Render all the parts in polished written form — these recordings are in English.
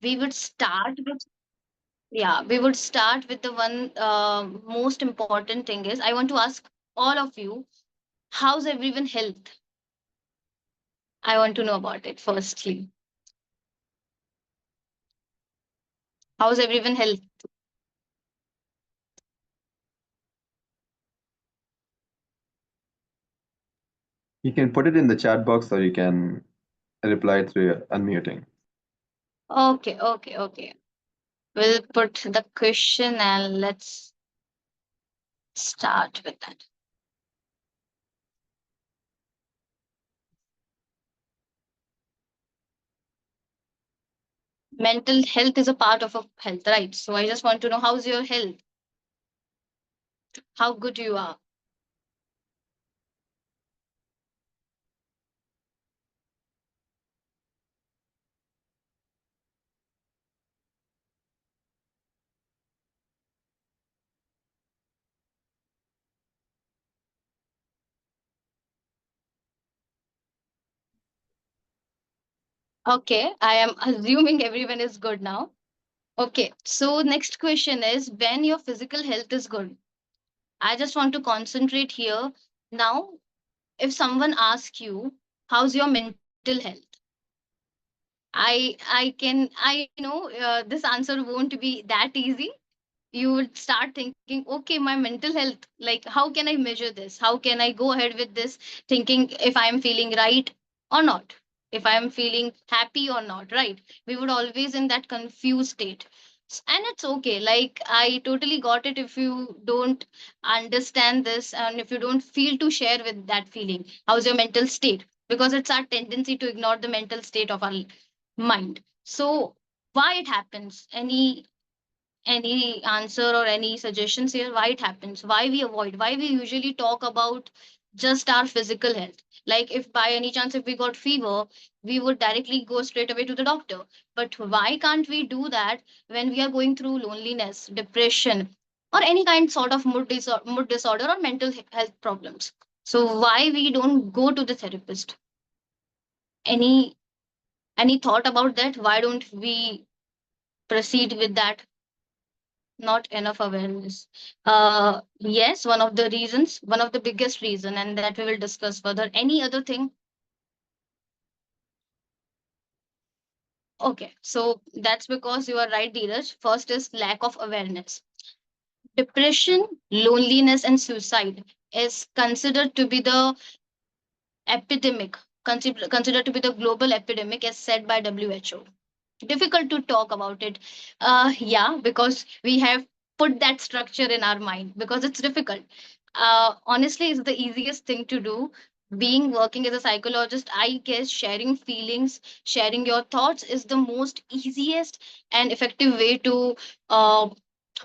We would start with, yeah, we would start with the one most important thing is I want to ask all of you, how's everyone health? I want to know about it firstly. How's everyone health? You can put it in the chat box or you can reply through unmuting. Okay, okay, okay. We'll put the question and let's start with that. Mental health is a part of a health, right? So I just want to know how's your health? How good you are? Okay, I am assuming everyone is good now. Okay, so next question is when your physical health is good. I just want to concentrate here. Now, if someone asks you, how's your mental health? I know this answer won't be that easy. You would start thinking, okay, my mental health, like how can I measure this? How can I go ahead with this? Thinking if I am feeling right or not, if I am feeling happy or not, right? We would always in that confused state. And it's okay, like I totally got it if you don't understand this and if you don't feel to share with that feeling how's your mental state, because it's our tendency to ignore the mental state of our mind. So why it happens? Any answer or any suggestions here why it happens, why we avoid, why we usually talk about just our physical health? Like if by any chance if we got fever, we would directly go straight away to the doctor. But why can't we do that when we are going through loneliness, depression, or any kind sort of mood disorder or mental health problems? So why we don't go to the therapist? Any any thought about that? Why don't we proceed with that? Not enough awareness. Yes, one of the reasons, one of the biggest reason, and that we will discuss further. Any other thing? Okay, so that's because you are right, Dheeraj. First is lack of awareness. Depression, loneliness, and suicide is considered to be the epidemic, considered to be the global epidemic as said by WHO. Difficult to talk about it. Yeah, because we have put that structure in our mind because it's difficult. Honestly, it's the easiest thing to do. Being working as a psychologist, I guess sharing feelings, sharing your thoughts is the most easiest and effective way to uh,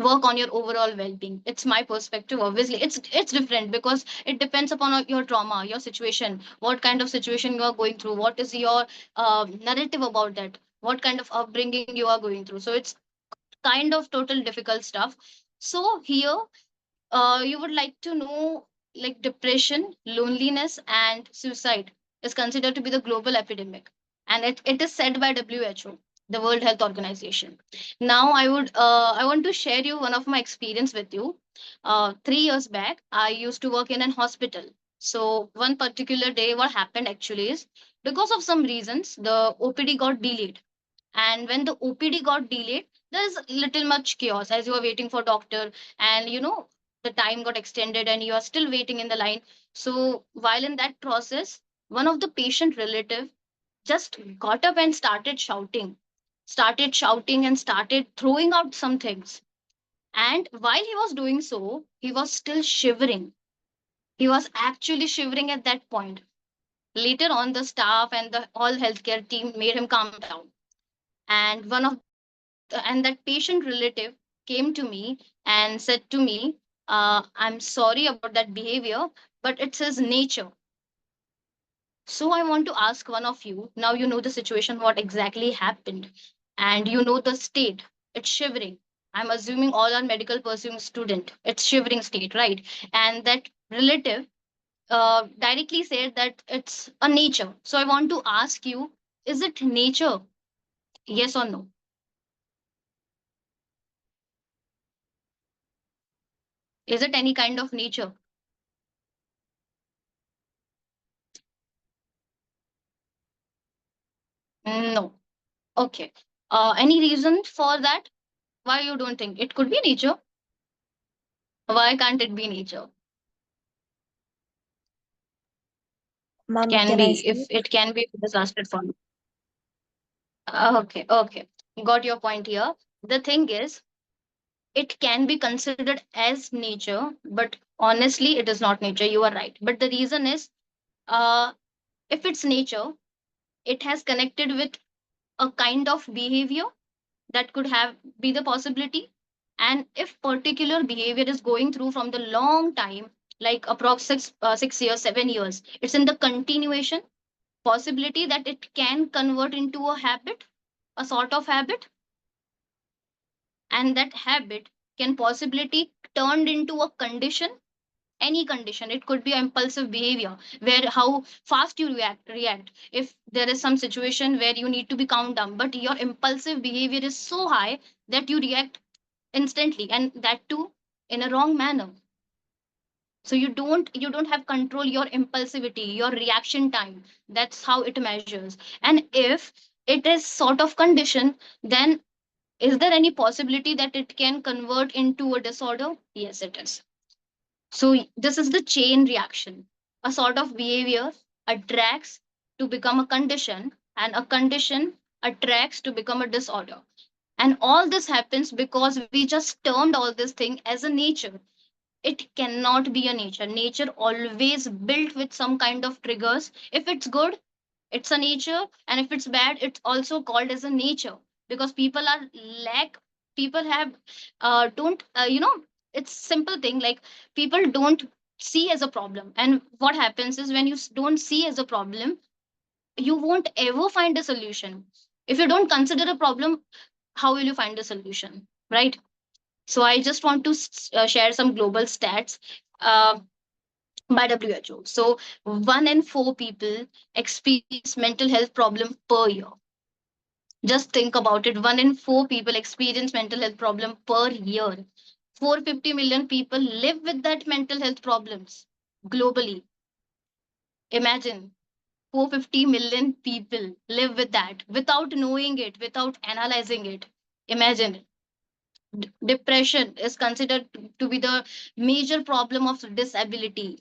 work on your overall well-being. It's my perspective. Obviously it's different because it depends upon your trauma, your situation, what kind of situation you are going through, what is your narrative about that, what kind of upbringing you are going through. So it's kind of total difficult stuff. So here you would like to know, like depression, loneliness, and suicide is considered to be the global epidemic, and it is said by WHO, the World Health Organization. Now, I want to share you one of my experience with you. 3 years back, I used to work in an hospital. So one particular day, what happened actually is because of some reasons, the OPD got delayed, and when the OPD got delayed, there's little much chaos as you are waiting for doctor, and the time got extended and you are still waiting in the line. So while in that process, one of the patient relative just got up and started shouting and started throwing out some things. And while he was doing so, he was still shivering. He was actually shivering at that point. Later on, the staff and the all healthcare team made him calm down. And and that patient relative came to me and said to me, I'm sorry about that behavior, but it's his nature. So I want to ask one of you, now you know the situation, what exactly happened, and you know the state. It's shivering. I'm assuming all are medical pursuing student. It's shivering state, right? And that relative directly said that it's a nature. So I want to ask you, is it nature? Yes or no? Is it any kind of nature? No. Okay. Any reason for that? Why you don't think it could be nature? Why can't it be nature? Ma'am, Can can I be, if speak? it can be, if it is lasted for. Okay, okay. Got your point here. The thing is, it can be considered as nature, but honestly, it is not nature. You are right. But the reason is, uh, if it's nature, it has connected with a kind of behavior that could have be the possibility. And if particular behavior is going through from the long time, like approx 6 years, 7 years, it's in the continuation possibility that it can convert into a habit, a sort of habit, and that habit can possibility turned into a condition. Any condition, it could be impulsive behavior, where how fast you react if there is some situation where you need to be calmed down, but your impulsive behavior is so high that you react instantly, and that too in a wrong manner. So you don't have control your impulsivity, your reaction time. That's how it measures. And if it is sort of condition, then is there any possibility that it can convert into a disorder? Yes, it is. So this is the chain reaction. A sort of behavior attracts to become a condition, and a condition attracts to become a disorder. And all this happens because we just termed all this thing as a nature. It cannot be a nature. Nature always built with some kind of triggers. If it's good, it's a nature, and if it's bad, it's also called as a nature. Because people are lack, people have don't it's simple thing, like people don't see as a problem. And what happens is, when you don't see as a problem, you won't ever find a solution. If you don't consider a problem, how will you find a solution, right? So I just want to share some global stats uh, by WHO. So 1 in 4 people experience mental health problem per year. Just think about it. 1 in 4 people experience mental health problem per year. 450 million people live with that mental health problems globally. Imagine 450 million people live with that without knowing it, without analyzing it. Imagine. Depression is considered to be the major problem of disability,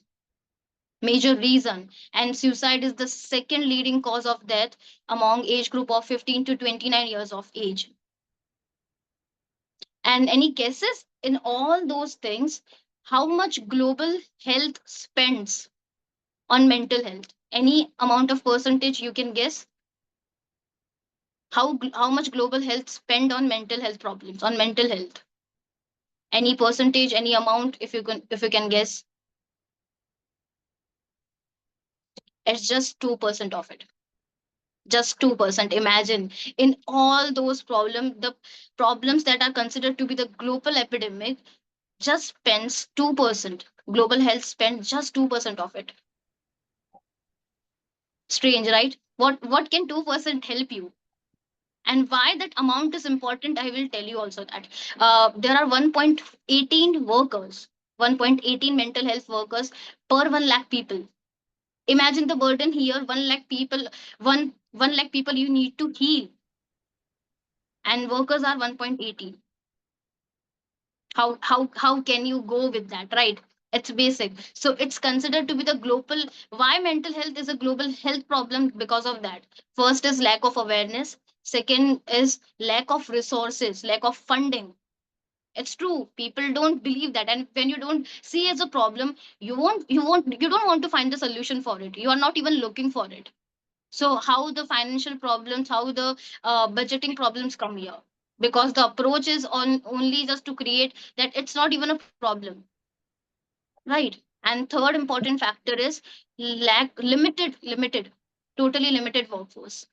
major reason. And suicide is the second leading cause of death among age group of 15 to 29 years of age. And any guesses in all those things, how much global health spends on mental health? Any amount of percentage you can guess? How much global health spend on mental health problems, on mental health? Any percentage, any amount, if you can guess? It's just 2% of it. Just 2%. Imagine, in all those problems, the problems that are considered to be the global epidemic, just spends 2%. Global health spends just 2% of it. Strange, right? What can 2% help you? And why that amount is important, I will tell you also that. There are 1.18 workers, 1.18 mental health workers per 1 lakh people. Imagine the burden here. 1 lakh people, 1 lakh people you need to heal, and workers are 1.80. How can you go with that, right? It's basic. So it's considered to be the global. Why mental health is a global health problem? Because of that. First is lack of awareness. Second is lack of resources, lack of funding. It's true, people don't believe that. And when you don't see as a problem, you don't want to find the solution for it. You are not even looking for it. So how the financial problems, how the budgeting problems come here? Because the approach is on only just to create that it's not even a problem, right? And third important factor is limited, totally limited workforce.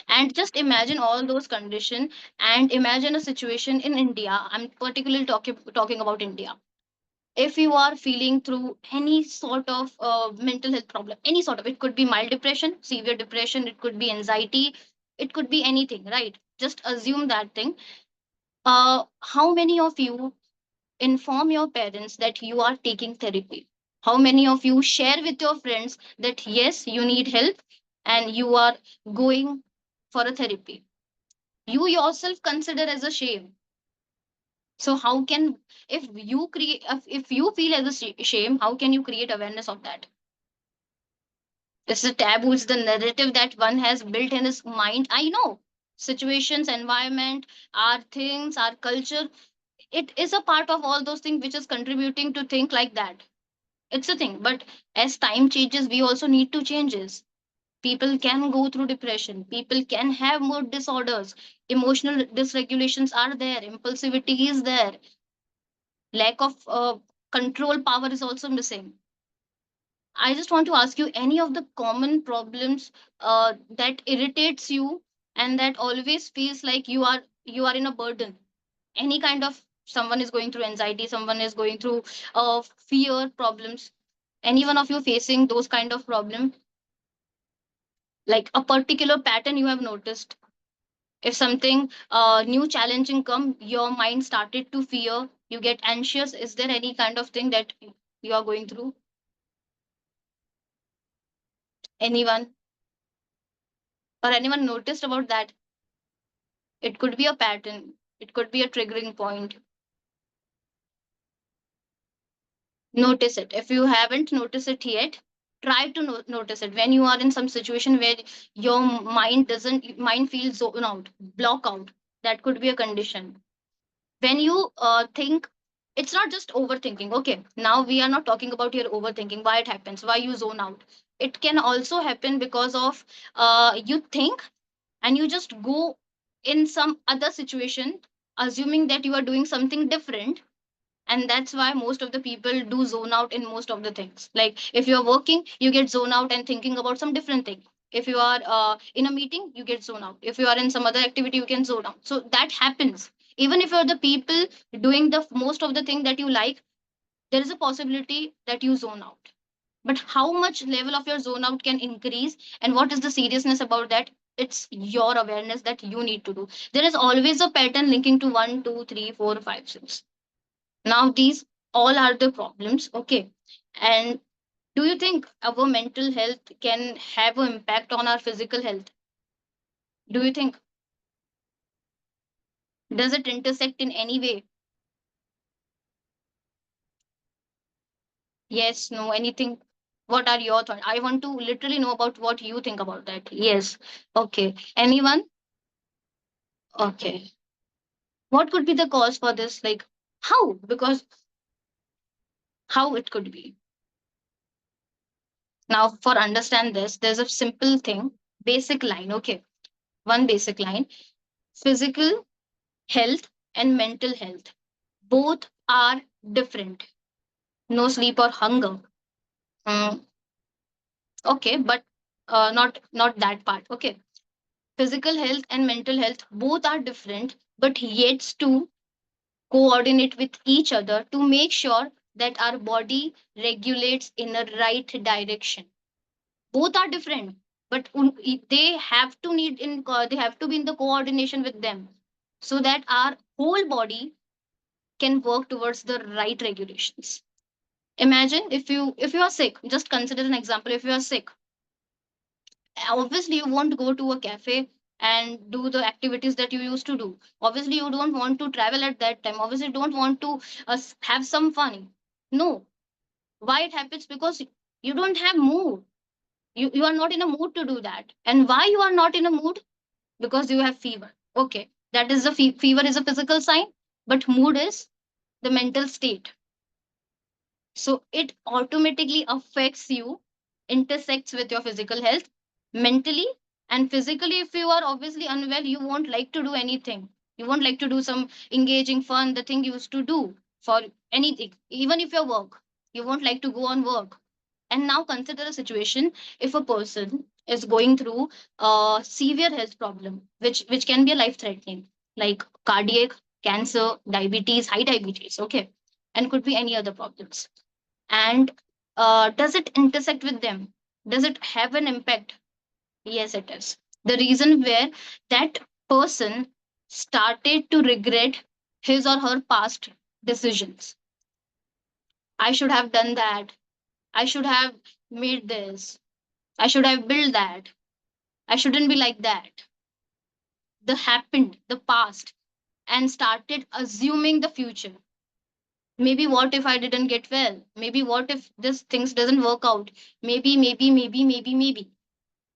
And just imagine all those conditions, and imagine a situation in India. I'm particularly talking about India. If you are feeling through any sort of mental health problem, any sort of, it could be mild depression, severe depression, it could be anxiety, it could be anything, right? Just assume that thing. How many of you inform your parents that you are taking therapy? How many of you share with your friends that yes, you need help and you are going for a therapy? You yourself consider as a shame. So how can, if you create, if you feel as a shame, how can you create awareness of that? It's a taboo. It's the narrative that one has built in his mind. I know situations, environment, our things, our culture. It is a part of all those things which is contributing to think like that. It's a thing. But as time changes, we also need to changes. People can go through depression. People can have mood disorders. Emotional dysregulations are there. Impulsivity is there. Lack of control power is also missing. I just want to ask you any of the common problems that irritates you and that always feels like you are in a burden. Any kind of, someone is going through anxiety, someone is going through fear problems. Any one of you facing those kind of problem, like a particular pattern you have noticed? If something new challenging come, your mind started to fear, you get anxious. Is there any kind of thing that you are going through? Anyone, or anyone noticed about that? It could be a pattern, it could be a triggering point. Notice it. If you haven't noticed it yet, try to notice it. When you are in some situation where your mind feels zone out, block out, that could be a condition. When you think, it's not just overthinking. Okay, now we are not talking about your overthinking, why it happens, why you zone out. It can also happen because of you think and you just go in some other situation, assuming that you are doing something different. And that's why most of the people do zone out in most of the things. Like if you're working, you get zone out and thinking about some different thing. If you are in a meeting, you get zone out. If you are in some other activity, you can zone out. So that happens. Even if you're the people doing the most of the thing that you like, there is a possibility that you zone out. But how much level of your zone out can increase and what is the seriousness about that? It's your awareness that you need to do. There is always a pattern linking to 1, 2, 3, 4, 5, 6. Now these all are the problems. Okay. And do you think our mental health can have an impact on our physical health? Do you think, does it intersect in any way? Yes, no, anything? What are your thoughts? I want to literally know about what you think about that. Yes. Okay. Anyone? Okay. What could be the cause for this? Like how? Because how it could be. Now, for understand this, there's a simple thing, basic line. Okay. One basic line. Physical health and mental health both are different. No sleep or hunger. Mm, okay, but not that part. Okay, physical health and mental health both are different, but yet to coordinate with each other to make sure that our body regulates in the right direction. Both are different, but they have to need in they have to be in the coordination with them, so that our whole body can work towards the right regulations. Imagine if you are sick, just consider an example. If you are sick, obviously you won't go to a cafe and do the activities that you used to do. Obviously you don't want to travel at that time. Obviously you don't want to have some fun. No. Why it happens? Because you don't have mood. You are not in a mood to do that. And why you are not in a mood? Because you have fever. Okay, that is the fever is a physical sign, but mood is the mental state. So it automatically affects you, intersects with your physical health, mentally and physically. If you are obviously unwell, you won't like to do anything. You won't like to do some engaging fun, the thing you used to do for anything. Even if your work, you won't like to go on work. And now consider a situation, if a person is going through a severe health problem, which can be a life threatening, like cardiac, cancer, diabetes, high diabetes, okay, and could be any other problems. And does it intersect with them? Does it have an impact? Yes, it is. The reason where that person started to regret his or her past decisions. I should have done that. I should have made this. I should have built that. I shouldn't be like that. The happened, the past, and started assuming the future. Maybe what if I didn't get well? Maybe what if this things doesn't work out? Maybe.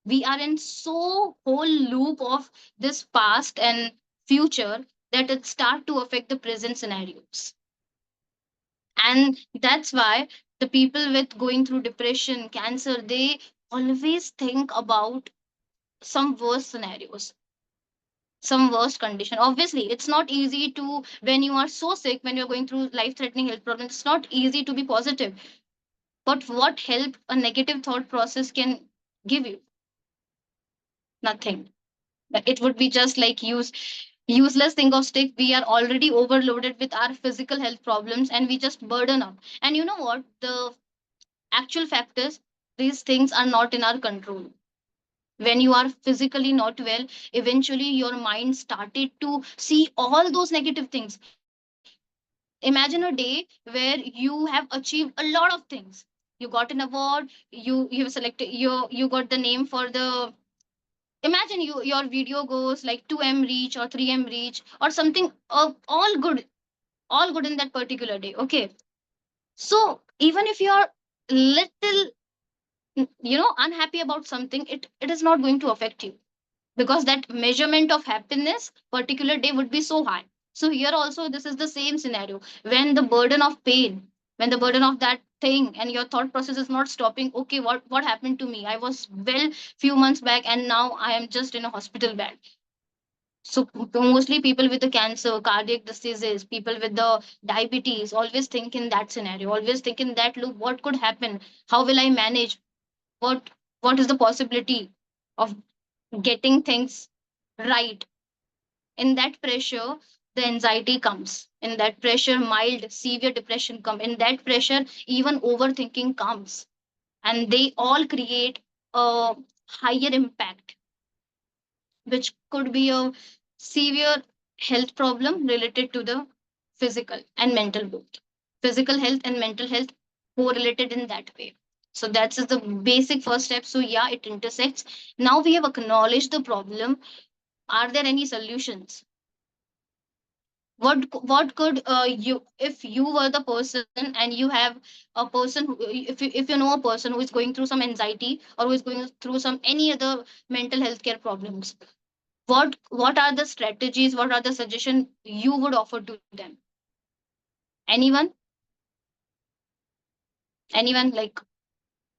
We are in so whole loop of this past and future that it start to affect the present scenarios. And that's why the people with going through depression, cancer, they always think about some worst scenarios, some worst condition. Obviously it's not easy to, when you are so sick, when you're going through life threatening health problems, it's not easy to be positive. But what help a negative thought process can give you? Nothing. It would be just like useless thing of stick. We are already overloaded with our physical health problems and we just burden up. And you know what, the actual fact is, these things are not in our control. When you are physically not well, eventually your mind started to see all those negative things. Imagine a day where you have achieved a lot of things. You got an award, you have selected, you got the name for the, imagine your video goes like 2M reach or 3M reach or something, all good, all good in that particular day. Okay, so even if you're little, unhappy about something, it is not going to affect you, because that measurement of happiness particular day would be so high. So here also this is the same scenario. When the burden of pain, when the burden of that thing and your thought process is not stopping, okay, what happened to me? I was well few months back and now I am just in a hospital bed. So mostly people with the cancer, cardiac diseases, people with the diabetes always think in that scenario, always think in that loop. What could happen? How will I manage? What what is the possibility of getting things right? In that pressure, the anxiety comes. In that pressure, mild severe depression come. In that pressure, even overthinking comes. And they all create a higher impact, which could be a severe health problem related to the physical and mental both. Physical health and mental health correlated in that way. So that's the basic first step. So yeah, it intersects. Now we have acknowledged the problem. Are there any solutions? What could you, if you were the person and you have a person who, if you know a person who is going through some anxiety or who is going through some any other mental health care problems, what are the strategies, what are the suggestions you would offer to them? Anyone? Anyone, like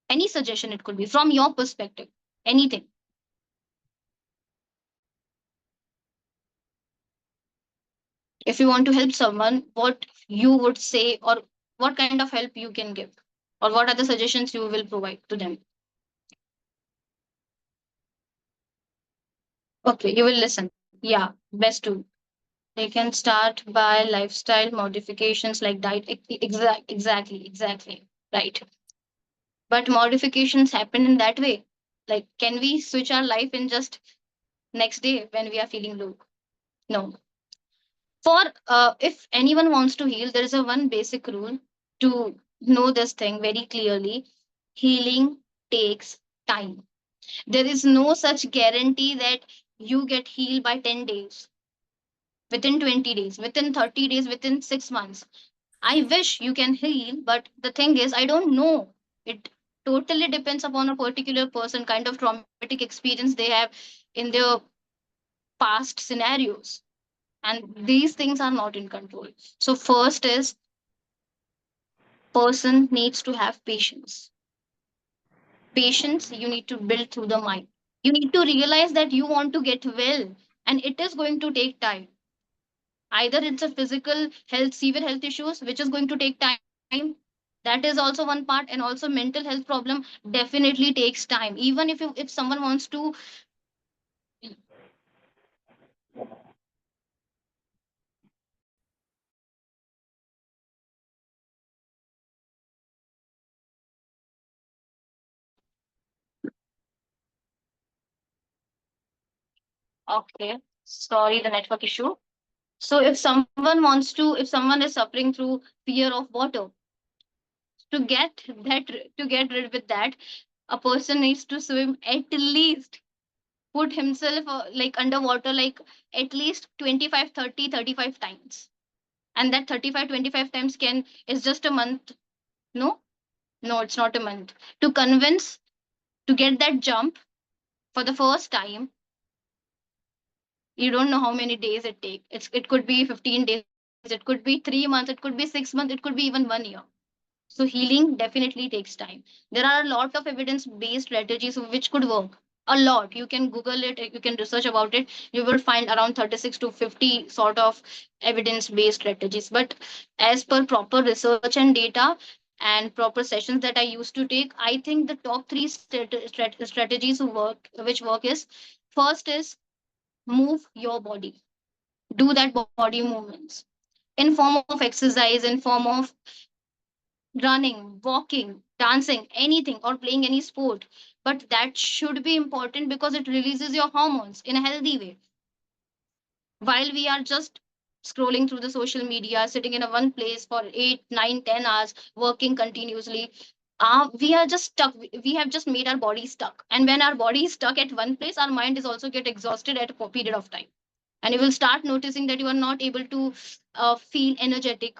any suggestion, it could be from your perspective, anything. If you want to help someone, what you would say, or what kind of help you can give, or what are the suggestions you will provide to them? Okay, you will listen. Yeah, best to. They can start by lifestyle modifications like diet. Exactly. Right. But modifications happen in that way. Like, can we switch our life in just next day when we are feeling low? No. For if anyone wants to heal, there is a one basic rule to know this thing very clearly. Healing takes time. There is no such guarantee that you get healed by 10 days, within 20 days, within 30 days, within 6 months. I wish you can heal, but the thing is, I don't know. It totally depends upon a particular person, kind of traumatic experience they have in their past scenarios. And these things are not in control. So, first is, person needs to have patience. Patience you need to build through the mind. You need to realize that you want to get well, and it is going to take time. Either it's a physical health, severe health issues, which is going to take time. That is also one part. And also mental health problem definitely takes time. Even if someone wants to. Okay, sorry, the network issue. So if someone is suffering through fear of water, to get to get rid with that, a person needs to swim at least, put himself like underwater like at least 25, 30, 35 times. And that 35, 25 times can is just a month. No, no, it's not a month. To convince, to get that jump for the first time, you don't know how many days it takes. It could be 15 days, it could be 3 months, it could be 6 months, it could be even 1 year. So healing definitely takes time. There are a lot of evidence based strategies which could work. A lot. You can Google it, you can research about it. You will find around 36 to 50 sort of evidence based strategies. But as per proper research and data and proper sessions that I used to take, I think the top three strategies which work is: first is move your body. Do that body movements in form of exercise, in form of running, walking, dancing, anything, or playing any sport. But that should be important because it releases your hormones in a healthy way. While we are just scrolling through the social media, sitting in a one place for 8, 9, 10 hours, working continuously, we are just stuck. We have just made our body stuck. And when our body is stuck at one place, our mind is also get exhausted at a period of time. And you will start noticing that you are not able to feel energetic.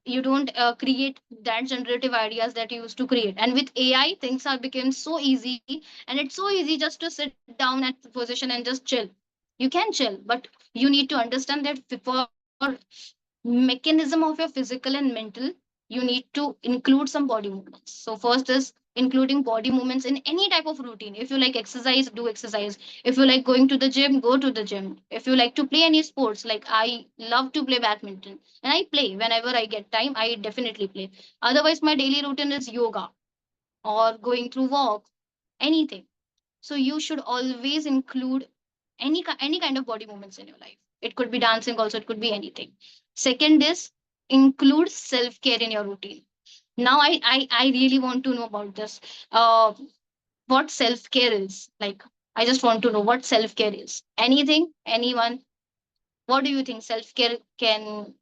You don't create that generative ideas that you used to create. And with AI, things are become so easy, and it's so easy just to sit down at the position and just chill. You can chill, but you need to understand that for mechanism of your physical and mental, you need to include some body movements. So first is including body movements in any type of routine. If you like exercise, do exercise. If you like going to the gym, go to the gym. If you like to play any sports, like I love to play badminton and I play whenever I get time, I definitely play. Otherwise my daily routine is yoga or going through walk, anything. So you should always include any kind of body movements in your life. It could be dancing also, it could be anything. Second is include self care in your routine. Now I really want to know about this. Uh, what self care is like. I just want to know what self care is. Anything, anyone. What do you think self care can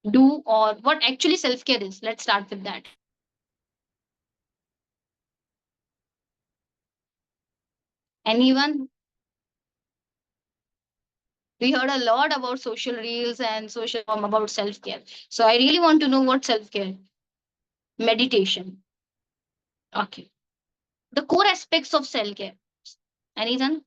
do, or what actually self care is? Let's start with that. Anyone? We heard a lot about social reels and social about self care. So I really want to know what self care. Meditation. Okay. The core aspects of self care. Anything?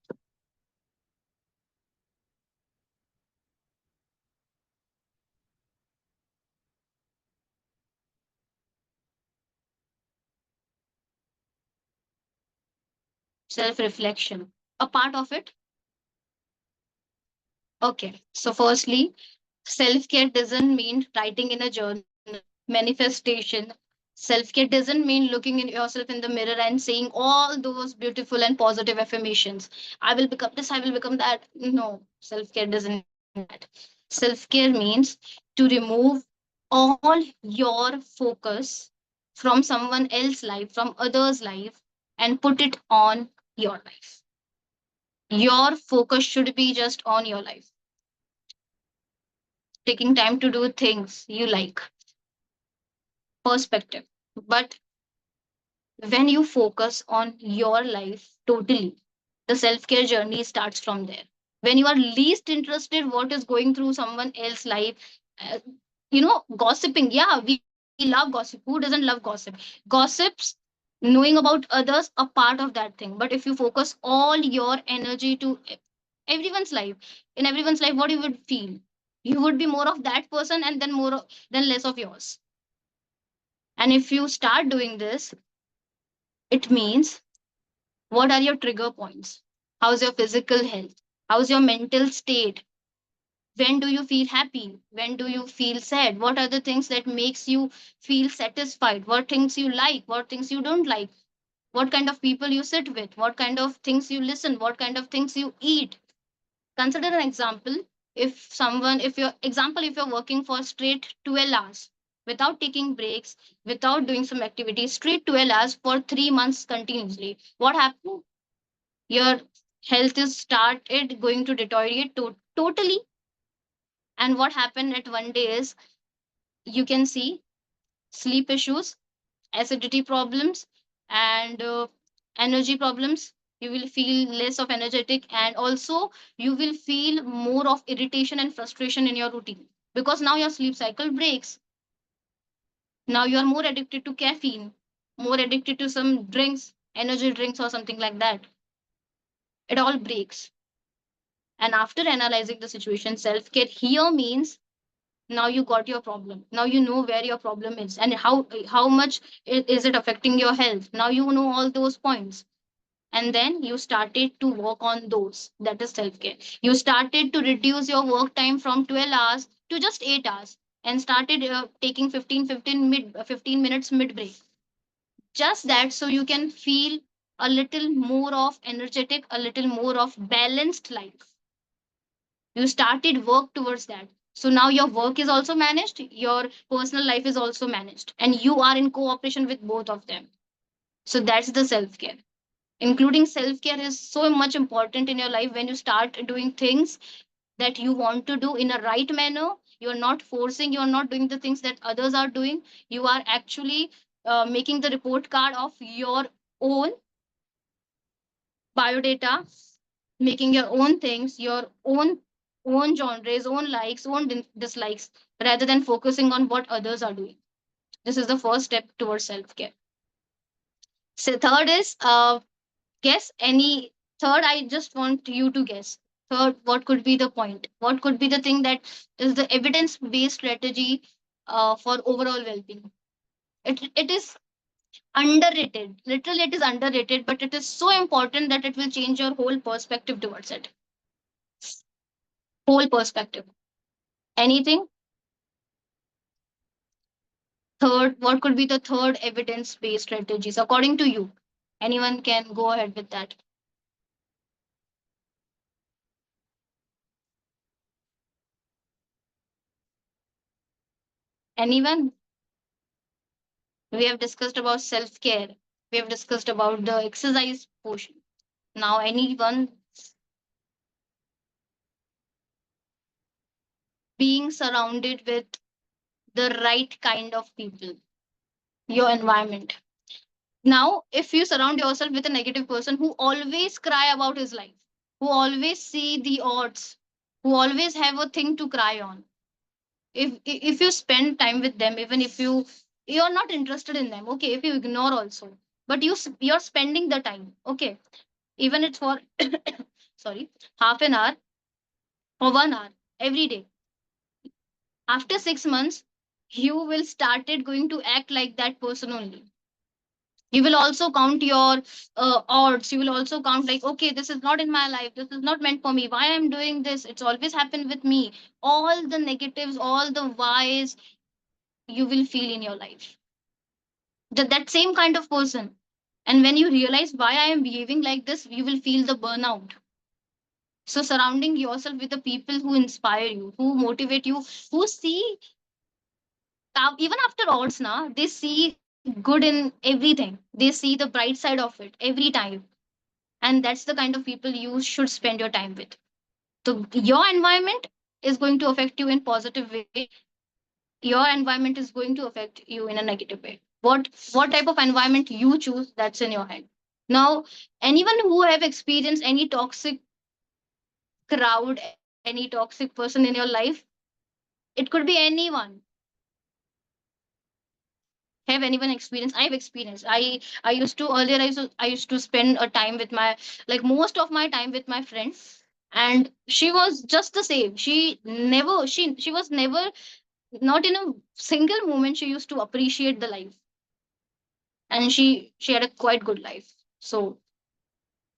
Self reflection. A part of it. Okay. So firstly, self care doesn't mean writing in a journal, manifestation. Self care doesn't mean looking in yourself in the mirror and saying all those beautiful and positive affirmations. I will become this, I will become that. No, self care doesn't mean that. Self care means to remove all your focus from someone else's life, from others' life, and put it on your life. Your focus should be just on your life, taking time to do things you like, perspective. But when you focus on your life totally, the self-care journey starts from there. When you are least interested what is going through someone else's life, uh, gossiping. Yeah, we love gossip. Who doesn't love gossip? Gossips, knowing about others, a part of that thing. But if you focus all your energy to everyone's life, in everyone's life, what you would feel? You would be more of that person and then than less of yours. And if you start doing this, it means, what are your trigger points? How's your physical health? How's your mental state? When do you feel happy? When do you feel sad? What are the things that makes you feel satisfied? What things you like? What things you don't like? What kind of people you sit with? What kind of things you listen? What kind of things you eat? Consider an example. If you're working for straight 12 hours without taking breaks, without doing some activities, straight 12 hours for 3 months continuously, what happened? Your health is started going to deteriorate totally. And what happened at one day is, you can see sleep issues, acidity problems, and energy problems. You will feel less of energetic, and also you will feel more of irritation and frustration in your routine, because now your sleep cycle breaks. Now you are more addicted to caffeine, more addicted to some drinks, energy drinks or something like that. It all breaks. And after analyzing the situation, self care here means, now you got your problem, now you know where your problem is and how much is it affecting your health. Now you know all those points, and then you started to work on those. That is self care. You started to reduce your work time from 12 hours to just 8 hours, and started taking 15 minutes mid break. Just that, so you can feel a little more of energetic, a little more of balanced life. You started work towards that. So now your work is also managed, your personal life is also managed, and you are in cooperation with both of them. So that's the self care. Including self care is so much important in your life. When you start doing things that you want to do in a right manner, you are not forcing, you are not doing the things that others are doing. You are actually making the report card of your own biodata, making your own things, your own genres, own likes, own dislikes, rather than focusing on what others are doing. This is the first step towards self care. So third is guess any. Third, I just want you to guess. Third, what could be the point? What could be the thing that is the evidence based strategy for overall well being? It is underrated. Literally, it is underrated, but it is so important that it will change your whole perspective towards it. Whole perspective. Anything? Third, what could be the third evidence based strategies according to you? Anyone can go ahead with that. Anyone? We have discussed about self care. We have discussed about the exercise portion. Now, anyone? Being surrounded with the right kind of people, your environment. Now, if you surround yourself with a negative person who always cry about his life, who always see the odds, who always have a thing to cry on, if you spend time with them, even if you're not interested in them, okay, if you ignore also, but you're spending the time, okay, even it's for sorry, half an hour or 1 hour every day. After 6 months, you will started going to act like that person only. You will also count your odds. You will also count like, okay, this is not in my life, this is not meant for me, why I'm doing this, it's always happened with me. All the negatives, all the whys you will feel in your life, that same kind of person. And when you realize why I am behaving like this, you will feel the burnout. So surrounding yourself with the people who inspire you, who motivate you, who see, even after odds now, they see good in everything, they see the bright side of it every time. And that's the kind of people you should spend your time with. So your environment is going to affect you in positive way, your environment is going to affect you in a negative way. What type of environment you choose, that's in your hand. Now, anyone who have experienced any toxic crowd, any toxic person in your life, it could be anyone. Have anyone experienced? I've experienced. I used to earlier, I used to spend a time with my, like most of my time with my friends, and she was just the same. She was never, not in a single moment she used to appreciate the life, and she had a quite good life. So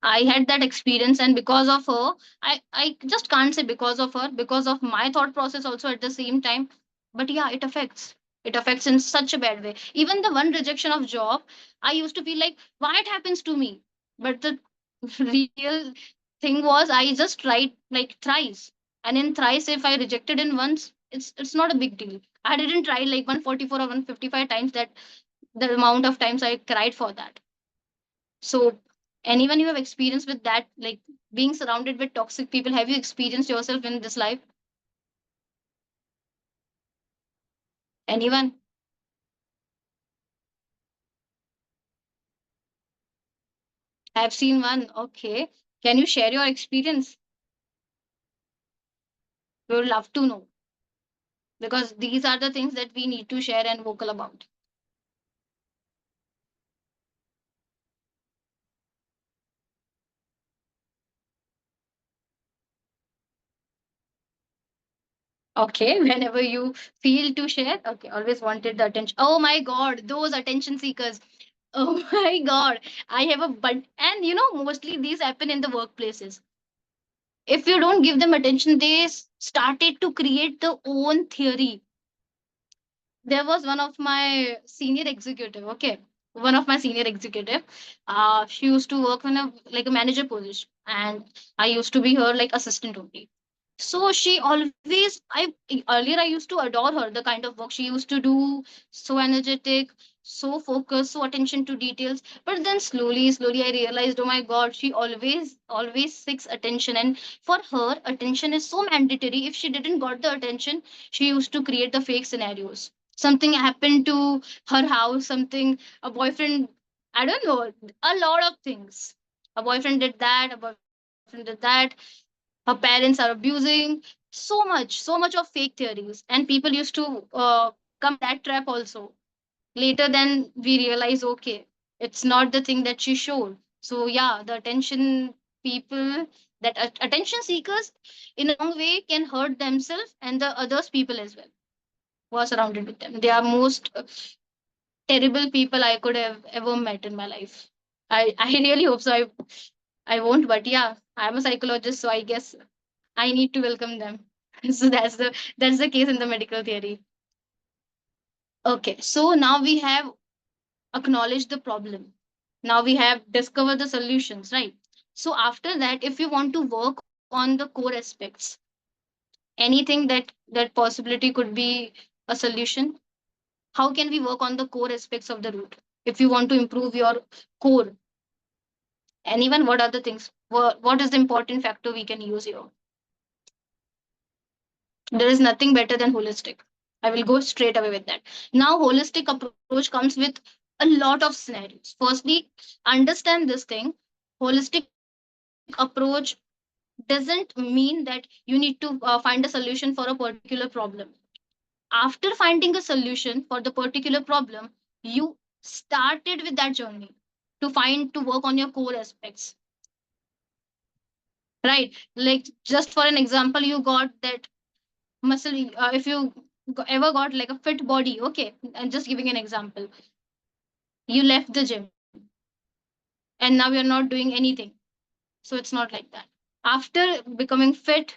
I had that experience, and because of her, I just can't say because of her, because of my thought process also at the same time. But yeah, it affects. It affects in such a bad way. Even the one rejection of job, I used to feel like, why it happens to me? But the real thing was, I just tried like thrice, and in thrice, if I rejected in once, it's not a big deal. I didn't try like 144 or 155 times, that the amount of times I cried for that. So, anyone you have experience with that, like being surrounded with toxic people, have you experienced yourself in this life? Anyone? I've seen one. Okay. Can you share your experience? We would love to know, because these are the things that we need to share and vocal about. Okay, whenever you feel to share. Okay, always wanted the attention. Oh my God, those attention seekers. Oh my God, I have a but, and mostly these happen in the workplaces. If you don't give them attention, they started to create their own theory. There was one of my senior executive. Okay, one of my senior executive. She used to work in a like a manager position, and I used to be her like assistant only. So she always, earlier I used to adore her, the kind of work she used to do, so energetic, so focused, so attention to details. But then slowly I realized, oh my God, she always seeks attention. And for her, attention is so mandatory. If she didn't got the attention, she used to create the fake scenarios. Something happened to her house, something, a boyfriend, I don't know, a lot of things. A boyfriend did that, a boyfriend did that, her parents are abusing, so much of fake theories, and people used to come in that trap also. Later then we realize, okay, it's not the thing that she showed. So yeah, the attention people, that attention seekers in a wrong way can hurt themselves and the others people as well who are surrounded with them. They are most terrible people I could have ever met in my life. I really hope so. I won't, but yeah, I'm a psychologist, so I guess I need to welcome them. So that's the case in the medical theory. Okay, so now we have acknowledged the problem. Now we have discovered the solutions, right? So after that, if you want to work on the core aspects, anything that possibility could be a solution. How can we work on the core aspects of the root? If you want to improve your core, anyone, what are the things? What is the important factor we can use here? There is nothing better than holistic. I will go straight away with that. Now, holistic approach comes with a lot of scenarios. Firstly, understand this thing. Holistic approach doesn't mean that you need to find a solution for a particular problem. After finding a solution for the particular problem, you started with that journey to work on your core aspects, right? Like, just for an example, you got that muscle, if you ever got like a fit body, okay, I'm just giving an example. You left the gym and now you're not doing anything. So it's not like that. After becoming fit,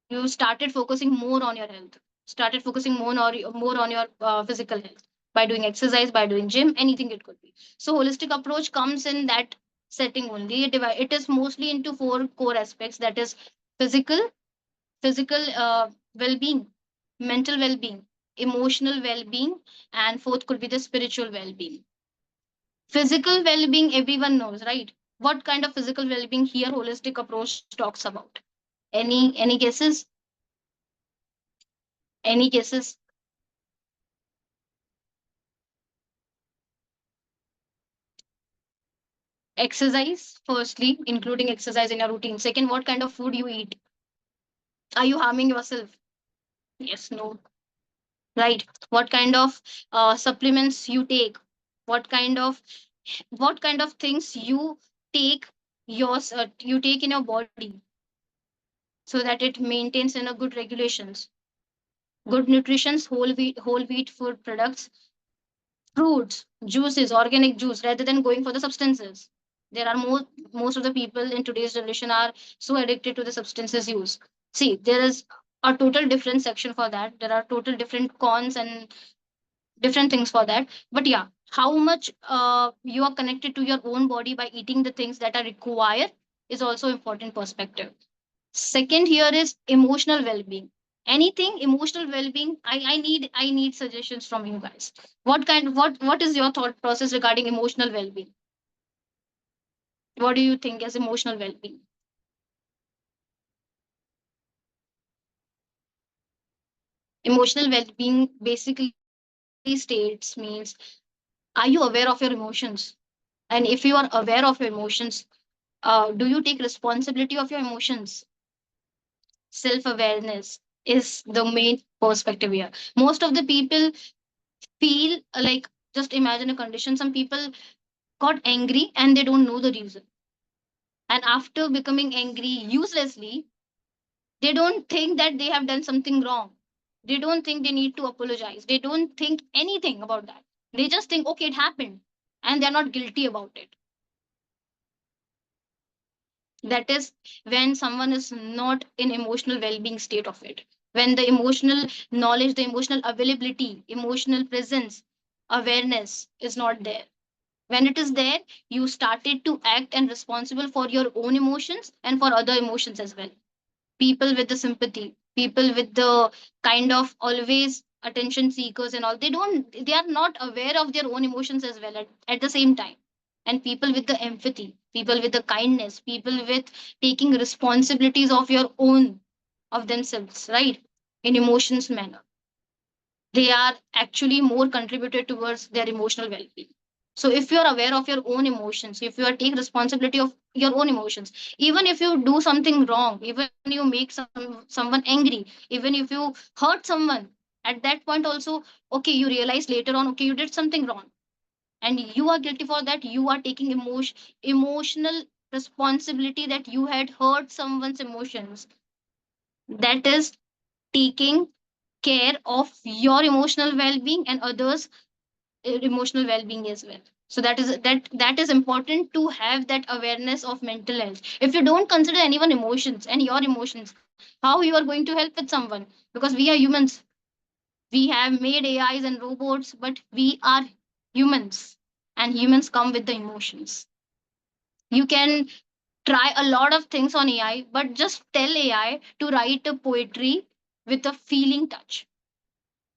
you started focusing more on your health, started focusing more on your physical health, by doing exercise, by doing gym, anything it could be. So holistic approach comes in that setting only. It is mostly into four core aspects, that is physical, well-being, mental well-being, emotional well-being, and fourth could be the spiritual well-being. Physical well-being, everyone knows, right? What kind of physical well-being here holistic approach talks about? Any guesses? Any guesses? Exercise, firstly, including exercise in your routine. Second, what kind of food you eat? Are you harming yourself? Yes, no. Right. What kind of supplements you take? What kind of things you take, you take in your body, so that it maintains in a good regulations. Good nutrition, whole wheat food products, fruits, juices, organic juice, rather than going for the substances. There are most of the people in today's generation are so addicted to the substances use. See, there is a total different section for that. There are total different cons and different things for that. But yeah, how much you are connected to your own body by eating the things that are required is also important perspective. Second here is emotional well-being. Anything emotional well-being, I need suggestions from you guys. What is your thought process regarding emotional well-being? What do you think as emotional well-being? Emotional well-being basically states means, are you aware of your emotions? And if you are aware of your emotions, do you take responsibility of your emotions? Self awareness is the main perspective here. Most of the people feel like, just imagine a condition. Some people got angry and they don't know the reason. And after becoming angry uselessly, they don't think that they have done something wrong. They don't think they need to apologize. They don't think anything about that. They just think, okay, it happened. And they're not guilty about it. That is when someone is not in emotional well-being state of it. When the emotional knowledge, the emotional availability, emotional presence, awareness is not there. When it is there, you started to act and responsible for your own emotions and for other emotions as well. People with the sympathy, people with the kind of always attention seekers and all, they are not aware of their own emotions as well at the same time. And people with the empathy, people with the kindness, people with taking responsibilities of your own, of themselves, right, in emotions manner, they are actually more contributed towards their emotional well-being. So if you are aware of your own emotions, if you are take responsibility of your own emotions, even if you do something wrong, even you make someone angry, even if you hurt someone, at that point also, okay, you realize later on, okay, you did something wrong and you are guilty for that. You are taking emotional responsibility that you had hurt someone's emotions. That is taking care of your emotional well-being and others emotional well-being as well. So that is important to have that awareness of mental health. If you don't consider anyone emotions and your emotions, how you are going to help with someone? Because we are humans. We have made ais and robots, but we are humans, and humans come with the emotions. You can try a lot of things on ai, but just tell ai to write a poetry with a feeling touch.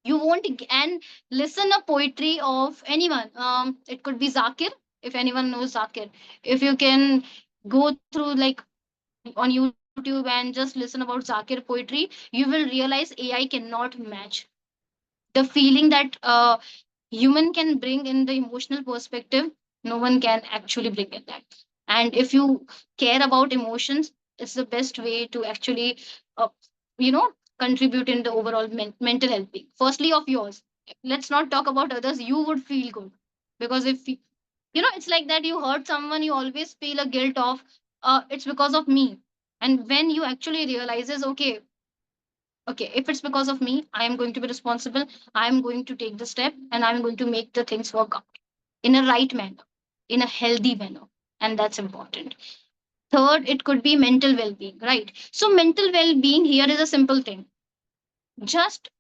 You won't and listen a poetry of anyone. It could be Zakir, if anyone knows Zakir. If you can go through like on YouTube and just listen about Zakir poetry, you will realize AI cannot match the feeling that human can bring in the emotional perspective. No one can actually bring in that. And if you care about emotions, it's the best way to actually uh, you know contribute in the overall mental health being, firstly of yours. Let's not talk about others. You would feel good, because if it's like that, you hurt someone, you always feel a guilt of it's because of me. And when you actually realizes, okay, if it's because of me, I am going to be responsible. I am going to take the step and I'm going to make the things work out in a right manner, in a healthy manner. And that's important. Third, it could be mental well-being, right? So mental well-being here is a simple thing. Just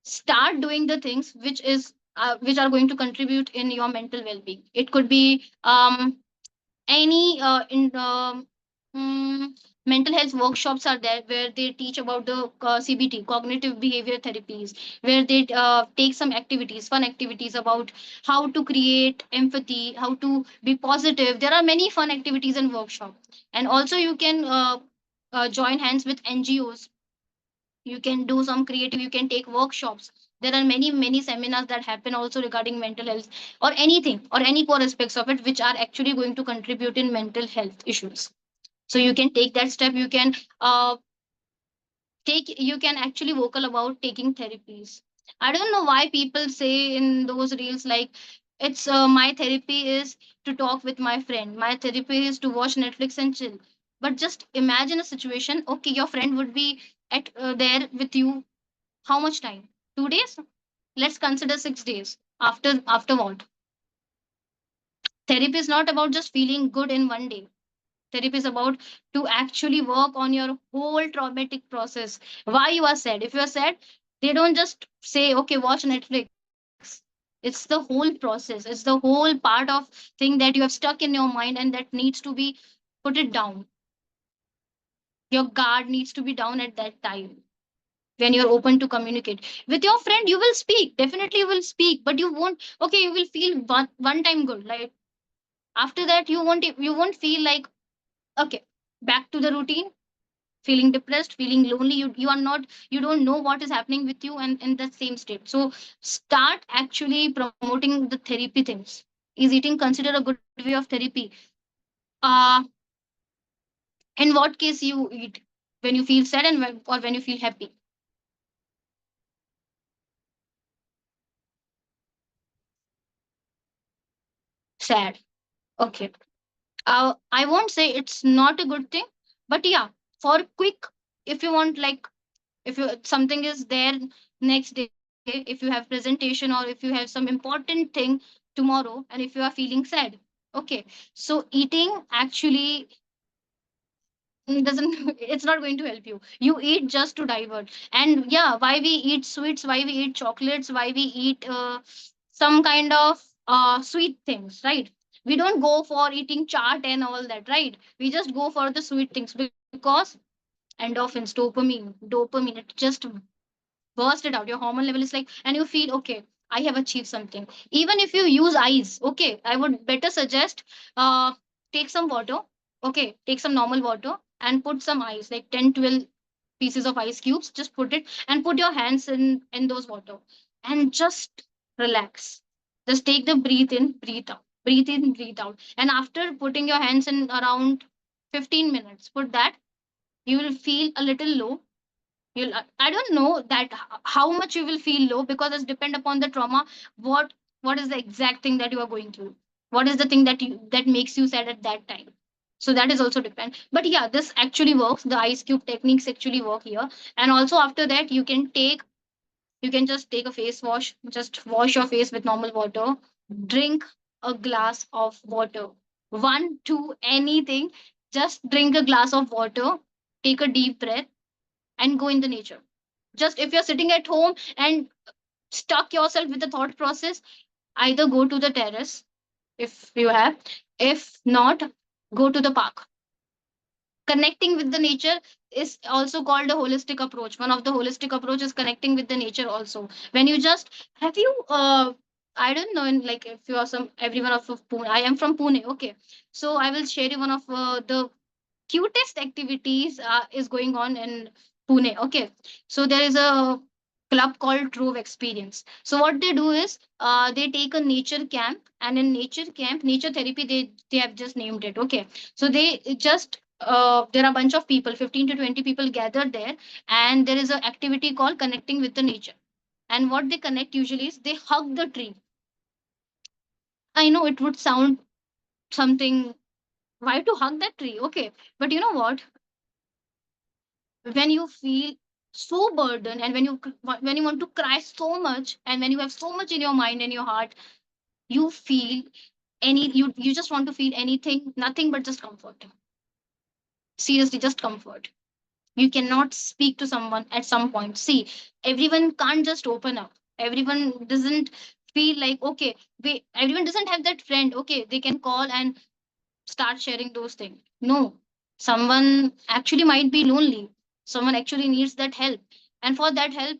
start doing the things which are going to contribute in your mental well-being. It could be any in mm, mental health workshops are there where they teach about the cbt, cognitive behavior therapies, where they take some activities, fun activities about how to create empathy, how to be positive. There are many fun activities and workshops. And also you can join hands with ngos. You can do some creative, you can take workshops. There are many seminars that happen also regarding mental health, or anything, or any core aspects of it which are actually going to contribute in mental health issues. So you can take that step. You can you can actually vocal about taking therapies. I don't know why people say in those reels like, it's my therapy is to talk with my friend, my therapy is to watch netflix and chill. But just imagine a situation, okay, your friend would be at there with you how much time? 2 days? Let's consider 6 days. After what? Therapy is not about just feeling good in one day. Therapy is about to actually work on your whole traumatic process. Why you are sad? If you are sad, they don't just say, okay, watch Netflix. It's the whole process. It's the whole part of thing that you have stuck in your mind and that needs to be put it down. Your guard needs to be down at that time. When you're open to communicate with your friend, you will speak, definitely you will speak, but you won't, okay, you will feel one time good, like after that you won't feel like, okay, back to the routine. feeling depressed, feeling lonely, you are not, you don't know what is happening with you and in that same state. So start actually promoting the therapy things. Is eating considered a good way of therapy? uh in what case you eat? When you feel sad and or when you feel happy? Sad. Okay. I won't say it's not a good thing, but yeah, for quick, if you want, like, if you something is there next day, if you have presentation or if you have some important thing tomorrow, and if you are feeling sad, okay, so eating actually doesn't it's not going to help you. You eat just to divert. And yeah, why we eat sweets, why we eat chocolates, why we eat some kind of sweet things, right? We don't go for eating chaat and all that, right? We just go for the sweet things because endorphins, dopamine, it just burst it out. Your hormone level is like, and you feel okay, I have achieved something. Even if you use ice, okay, I would better suggest uh take some water, okay, take some normal water and put some ice, like 10, 12 pieces of ice cubes. Just put it and put your hands in those water and just relax. Just take the breathe in, breathe out, breathe in, breathe out. And after putting your hands in around 15 minutes, put that, you will feel a little low. You'll I don't know that how much you will feel low, because it's depend upon the trauma. What is the exact thing that you are going through? What is the thing that you that makes you sad at that time? So that is also depend. But yeah, this actually works. The ice cube techniques actually work here. And also after that, you can just take a face wash, just wash your face with normal water, drink a glass of water, one, two, anything. Just drink a glass of water, take a deep breath, and go in the nature. Just if you're sitting at home and stuck yourself with the thought process, either go to the terrace if you have, if not, go to the park. Connecting with the nature is also called a holistic approach. One of the holistic approach is connecting with the nature also. When you just have you I don't know, in like, if you are some everyone of Pune, I am from Pune, okay, so I will share you one of the cutest activities is going on in Pune. Okay, so there is a club called Trove Experience. So what they do is they take a nature camp, and in nature camp, nature therapy, they have just named it. Okay, so they just there are a bunch of people, 15 to 20 people gathered there, and there is an activity called connecting with the nature. And what they connect usually is they hug the tree. I know it would sound something, why to hug that tree? Okay, but you know what? When you feel so burdened, and when you want to cry so much, and when you have so much in your mind and your heart, you feel you just want to feel anything, nothing but just comfort. Seriously, just comfort. You cannot speak to someone at some point. See, everyone can't just open up. Everyone doesn't feel like, okay, everyone doesn't have that friend, okay, they can call and start sharing those things. No, someone actually might be lonely. Someone actually needs that help. And for that help,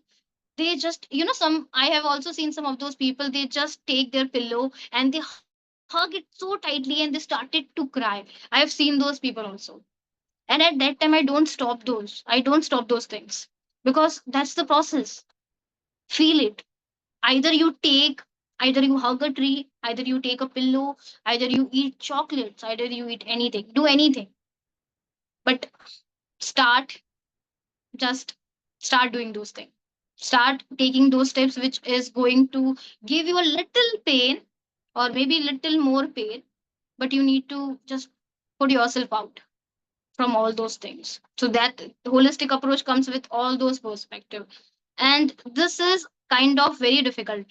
they just, some, I have also seen some of those people, they just take their pillow and they hug it so tightly and they started to cry. I have seen those people also. And at that time, I don't stop those things, because that's the process. Feel it. Either you take, either you hug a tree, either you take a pillow, either you eat chocolates, either you eat anything, do anything, but start, just start doing those things. Start taking those steps which is going to give you a little pain, or maybe little more pain, but you need to just put yourself out from all those things. So that holistic approach comes with all those perspective. And this is kind of very difficult.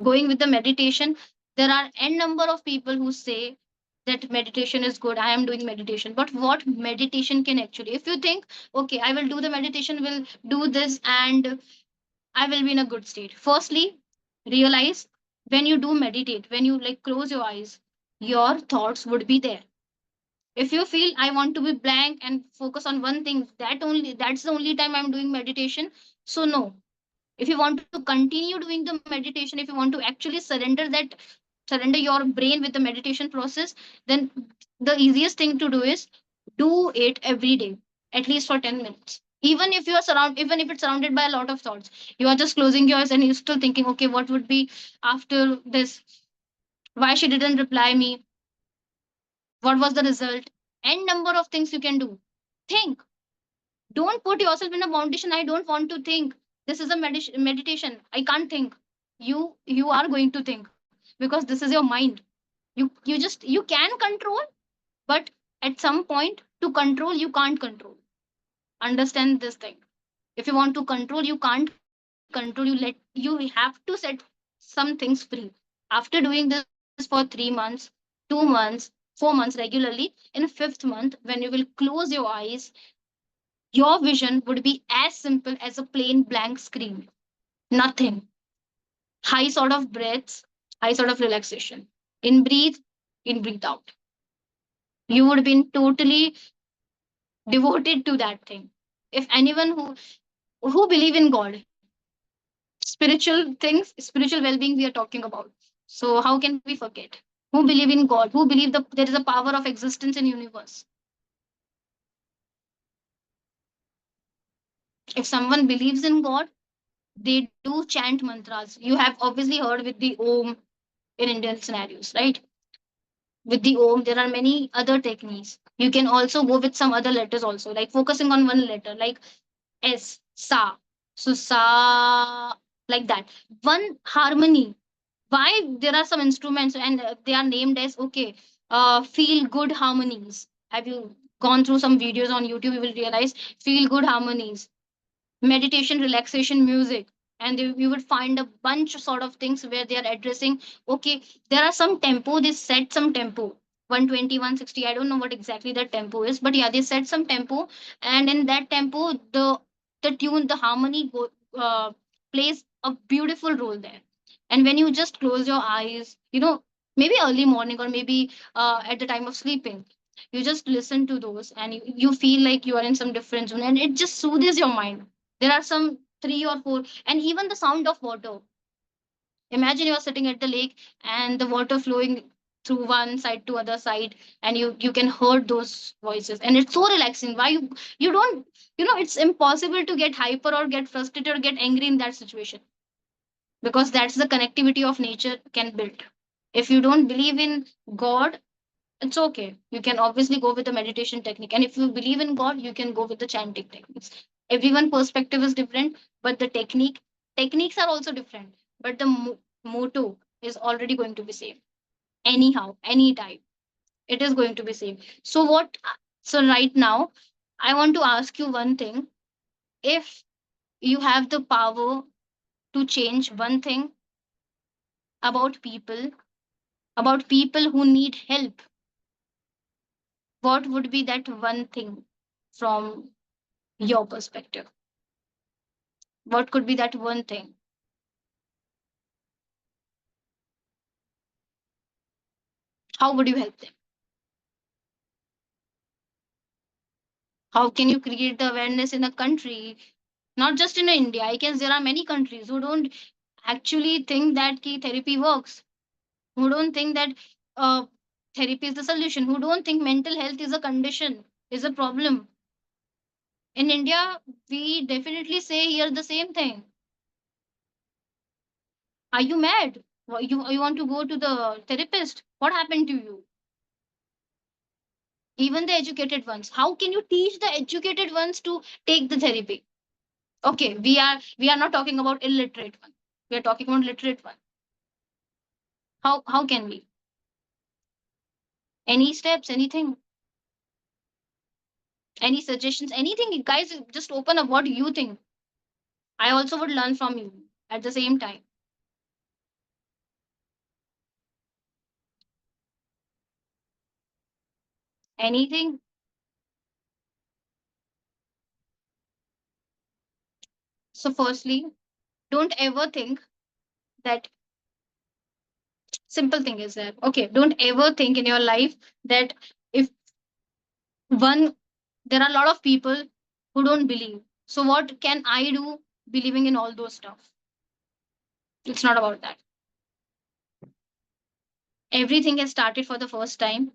Going with the meditation, there are n number of people who say that meditation is good, I am doing meditation, but what meditation can actually, if you think, okay, I will do the meditation, will do this, and I will be in a good state. Firstly, realize, when you do meditate, when you like close your eyes, your thoughts would be there. If you feel I want to be blank and focus on one thing, that's the only time I'm doing meditation. So no. If you want to continue doing the meditation, if you want to actually surrender your brain with the meditation process, then the easiest thing to do is do it every day. at least for 10 minutes. Even if you are surrounded, even if it's surrounded by a lot of thoughts, you are just closing your eyes and you're still thinking, okay, what would be after this? Why she didn't reply me? What was the result? N number of things you can do. Think. Don't put yourself in a foundation. I don't want to think. This is a meditation. I can't think. You are going to think because this is your mind. You can control, but at some point to control you can't control. Understand this thing. If you want to control, you can't control. You have to set some things free. After doing this for 3 months, 2 months, 4 months regularly, in fifth month when you will close your eyes, your vision would be as simple as a plain blank screen. Nothing. High sort of breaths, high sort of relaxation. In breathe out. You would be totally devoted to that thing. If anyone who believe in God, spiritual things, spiritual well-being we are talking about. So how can we forget? Who believe in God, who believe there is a power of existence in universe. If someone believes in God, they do chant mantras. You have obviously heard with the Om in Indian scenarios, right? With the Om, there are many other techniques. You can also go with some other letters also, like focusing on one letter, like S, Sa. So Sa, like that. One harmony. Why there are some instruments and they are named as, okay, feel good harmonies. Have you gone through some videos on YouTube? You will realize feel good harmonies, meditation, relaxation music, and you would find a bunch of sort of things where they are addressing, okay, there are some tempo, they set some tempo, 120, 160, I don't know what exactly the tempo is, but yeah, they set some tempo, and in that tempo the tune, the harmony plays a beautiful role there. And when you just close your eyes, maybe early morning or maybe at the time of sleeping, you just listen to those and you feel like you are in some different zone and it just soothes your mind. There are some three or four, and even the sound of water. Imagine you are sitting at the lake and the water flowing through one side to other side, and you can hear those voices, and it's so relaxing. Why you don't, it's impossible to get hyper or get frustrated or get angry in that situation, because that's the connectivity of nature can build. If you don't believe in God, it's okay. You can obviously go with the meditation technique. And if you believe in God, you can go with the chanting techniques. Everyone perspective is different, but the techniques are also different. But the motto is already going to be same. Anyhow, anytime, it is going to be same. So what? So right now, I want to ask you one thing. If you have the power to change one thing about people, who need help, what would be that one thing from your perspective? What could be that one thing? How would you help them? How can you create the awareness in a country, not just in India? I guess there are many countries who don't actually think that key therapy works, who don't think that uh, therapy is the solution, who don't think mental health is a condition, is a problem. In India, we definitely say here the same thing. Are you mad? You want to go to the therapist? What happened to you? Even the educated ones. How can you teach the educated ones to take the therapy? Okay, we are not talking about illiterate one. We are talking about literate one. How can we? Any steps? Anything? Any suggestions? Anything? Guys, just open up. What do you think? I also would learn from you at the same time. Anything? So, firstly, don't ever think that simple thing is there. Okay, don't ever think in your life that if one, there are a lot of people who don't believe. So, what can I do believing in all those stuff? It's not about that. Everything has started for the first time,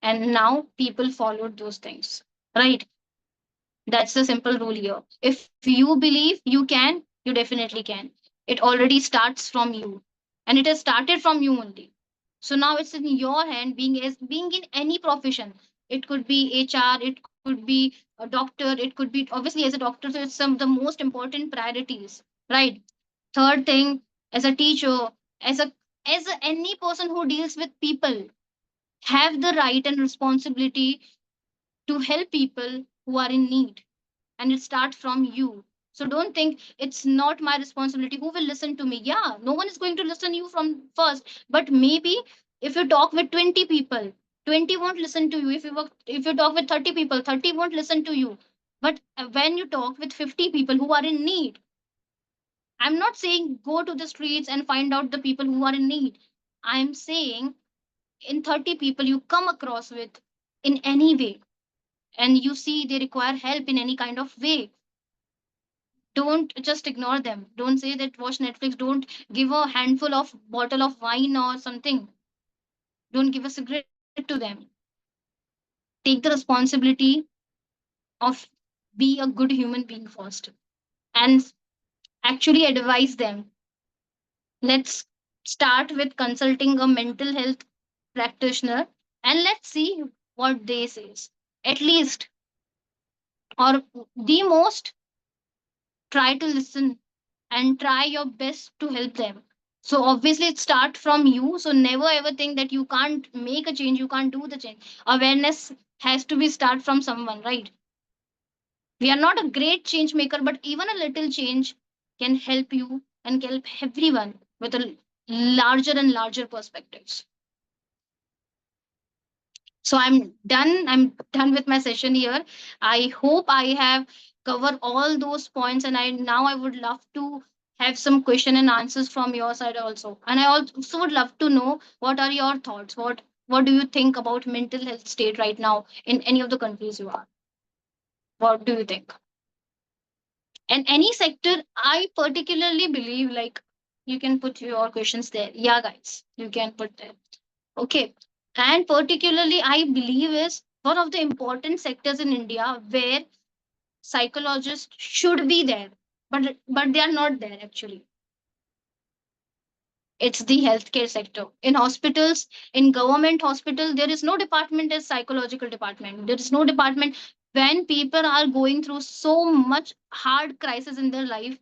and now people followed those things, right? That's the simple rule here. If you believe you can, you definitely can. It already starts from you, and it has started from you only. So now it's in your hand. Being in any profession, it could be HR, it could be a doctor, it could be obviously as a doctor. So it's some of the most important priorities, right? Third thing, as a teacher, as a any person who deals with people, have the right and responsibility to help people who are in need, and it starts from you. So don't think it's not my responsibility. Who will listen to me? Yeah, no one is going to listen you from first, but maybe if you talk with 20 people, 20 won't listen to you. If you talk with 30 people, 30 won't listen to you. But when you talk with 50 people who are in need, I'm not saying go to the streets and find out the people who are in need. I'm saying in 30 people you come across with in any way, and you see they require help in any kind of way, don't just ignore them. Don't say that watch Netflix. Don't give a handful of bottle of wine or something. Don't give a cigarette to them. Take the responsibility of be a good human being first, and actually advise them. Let's start with consulting a mental health practitioner, and let's see what they says. At least, or the most, try to listen and try your best to help them. So obviously it start from you. So never ever think that you can't make a change, you can't do the change. Awareness has to be start from someone, right? We are not a great change maker, but even a little change can help you and can help everyone with a larger and larger perspectives. So I'm done with my session here. I hope I have covered all those points, and I would love to have some question and answers from your side also. And I also would love to know what are your thoughts. What do you think about mental health state right now in any of the countries you are? What do you think? And any sector, I particularly believe, like, you can put your questions there. Yeah, guys, you can put there. Okay. And particularly, I believe is one of the important sectors in India where psychologists should be there, but they are not there actually. It's the healthcare sector. In hospitals, in government hospital, there is no department as psychological department. There is no department when people are going through so much hard crisis in their life.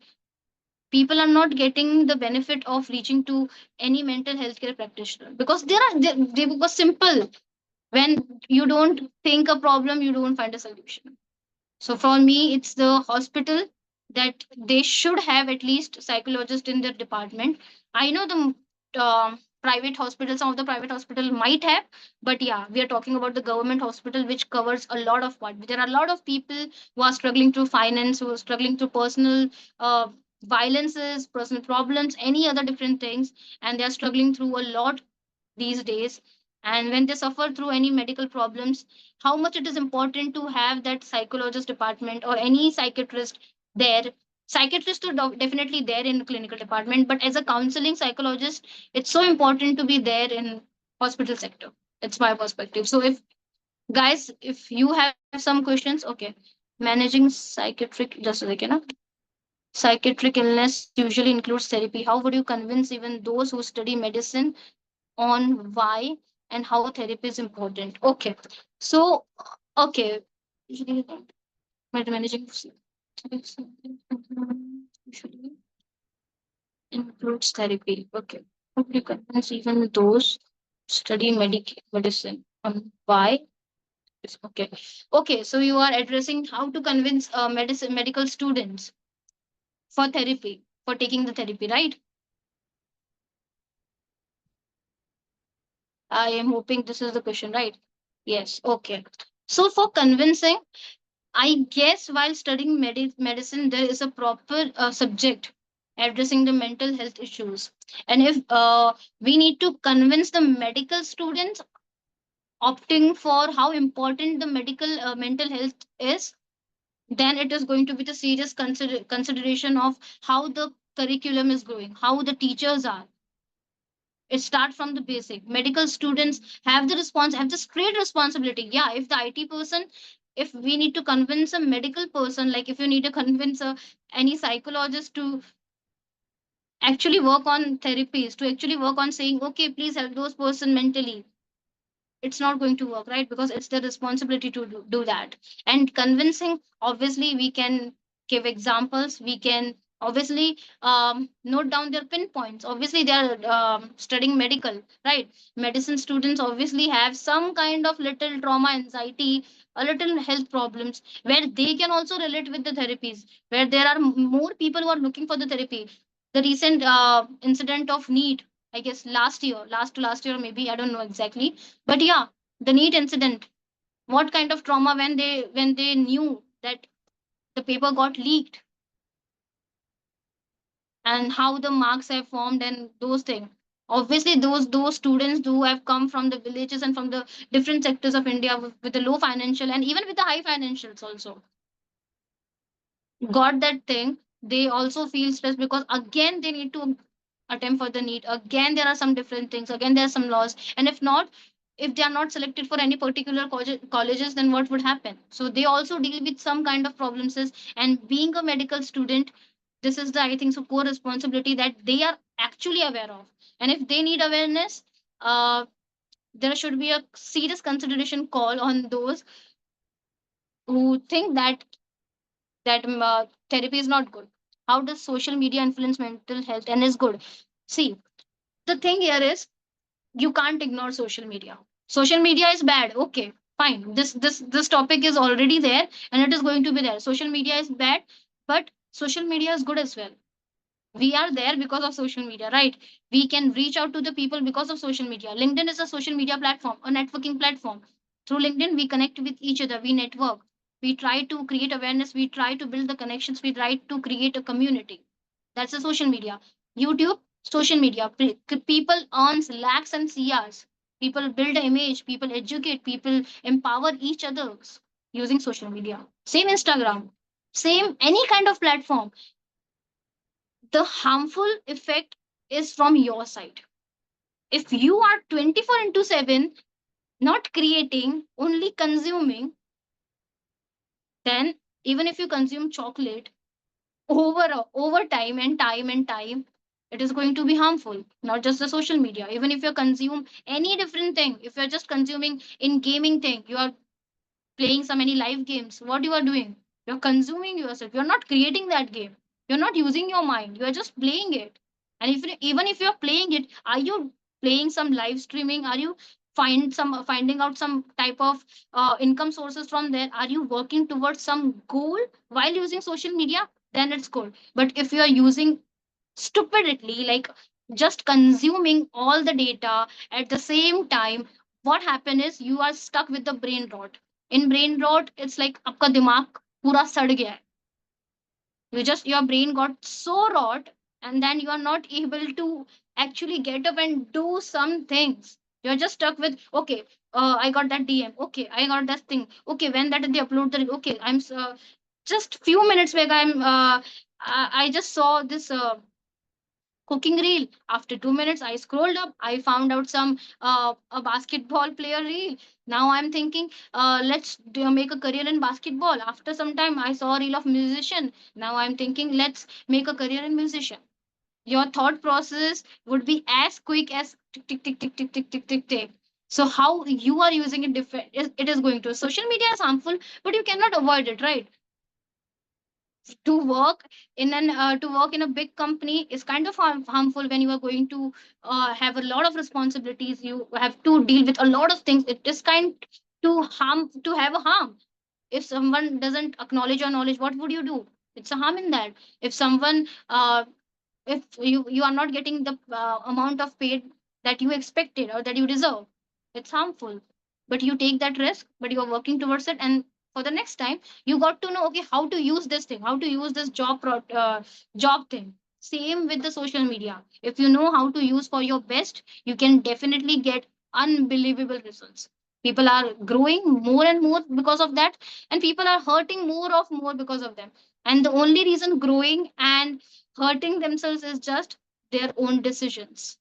People are not getting the benefit of reaching to any mental health care practitioner because they were simple. When you don't think a problem, you don't find a solution. So for me, it's the hospital that they should have at least psychologist in their department. I know the private hospital, some of the private hospital might have, but yeah, we are talking about the government hospital, which covers a lot of what. There are a lot of people who are struggling through finance, who are struggling through personal violences, personal problems, any other different things, and they are struggling through a lot these days. And when they suffer through any medical problems, how much it is important to have that psychologist department or any psychiatrist there. Psychiatrists are definitely there in the clinical department, but as a counseling psychologist, it's so important to be there in hospital sector. It's my perspective. So if guys, if you have some questions, okay. Managing psychiatric, just a second, huh? Psychiatric illness usually includes therapy. How would you convince even those who study medicine on why and how therapy is important? Okay. So, okay. Usually, managing usually includes therapy. Okay. How do you convince even those study medicine on why? Okay. Okay. So you are addressing how to convince medical students for therapy, for taking the therapy, right? I am hoping this is the question, right? Yes. Okay. So for convincing, I guess while studying medicine, there is a proper subject addressing the mental health issues. And if we need to convince the medical students opting for how important the medical mental health is, then it is going to be the serious consideration of how the curriculum is going, how the teachers are. It starts from the basic. Medical students have the straight responsibility. Yeah, if the IT person if we need to convince a medical person, like if you need to convince any psychologist to actually work on therapies, to actually work on saying, okay, please help those person mentally, it's not going to work, right? Because it's the responsibility to do that. And convincing, obviously we can give examples, we can obviously note down their pinpoints. Obviously they are studying medical, right? Medicine students obviously have some kind of little trauma, anxiety, a little health problems, where they can also relate with the therapies, where there are more people who are looking for the therapy. The recent incident of need, I guess last year, last year maybe, I don't know exactly, but yeah, the NEET incident, what kind of trauma when they knew that the paper got leaked, and how the marks have formed and those things. Obviously, those students who have come from the villages and from the different sectors of India with the low financial and even with the high financials also got that thing. They also feel stressed because again they need to attempt for the NEET. Again, there are some different things. Again, there are some laws. And if not, if they are not selected for any particular colleges, then what would happen? So they also deal with some kind of problems. And being a medical student, this is the, I think, so core responsibility that they are actually aware of. And if they need awareness, there should be a serious consideration call on those who think that therapy is not good. How does social media influence mental health and is good? See, the thing here is you can't ignore social media. Social media is bad. Okay, fine. This topic is already there and it is going to be there. Social media is bad, but social media is good as well. We are there because of social media, right? We can reach out to the people because of social media. LinkedIn is a social media platform, a networking platform. Through LinkedIn we connect with each other, we network, we try to create awareness, we try to build the connections, we try to create a community. That's the social media. YouTube, social media, people earns lakhs and crs, people build an image, people educate, people empower each other using social media. Same Instagram, same any kind of platform. The harmful effect is from your side. If you are 24 into 7 not creating, only consuming, then even if you consume chocolate over time and time and time, it is going to be harmful. Not just the social media, even if you consume any different thing, if you're just consuming in gaming thing, you are playing so many live games, what you are doing, you're consuming yourself, you're not creating that game, you're not using your mind, you're just playing it. And if even if you're playing it, are you playing some live streaming, are you finding out some type of income sources from there, are you working towards some goal while using social media, then it's good. But if you are using stupidly, like just consuming all the data at the same time, what happen is you are stuck with the brain rot. In brain rot, it's like आपका दिमाग पूरा सड़ गया है. You just, your brain got so rot, and then you are not able to actually get up and do some things. You're just stuck with, okay, I got that DM, okay, I got that thing, okay, when that they upload the, okay, just few minutes back, I just saw this cooking reel. After 2 minutes, I scrolled up. I found out some a basketball player reel. Now I'm thinking, make a career in basketball. After some time, I saw a reel of musician. Now I'm thinking, let's make a career in musician. Your thought process would be as quick as tick tick tick tick tick tick tick tick tick. So how you are using it different? It is going to, social media is harmful, but you cannot avoid it, right? To work to work in a big company is kind of harmful when you are going to have a lot of responsibilities, you have to deal with a lot of things, it is kind to harm, to have a harm. If someone doesn't acknowledge your knowledge, what would you do? It's a harm in that. If someone if you are not getting the amount of paid that you expected or that you deserve, it's harmful. But you take that risk, but you are working towards it, and for the next time you got to know, okay, how to use this thing, how to use this job thing. Same with the social media, if you know how to use for your best, you can definitely get unbelievable results. People are growing more and more because of that, and people are hurting more because of them. And the only reason growing and hurting themselves is just their own decisions.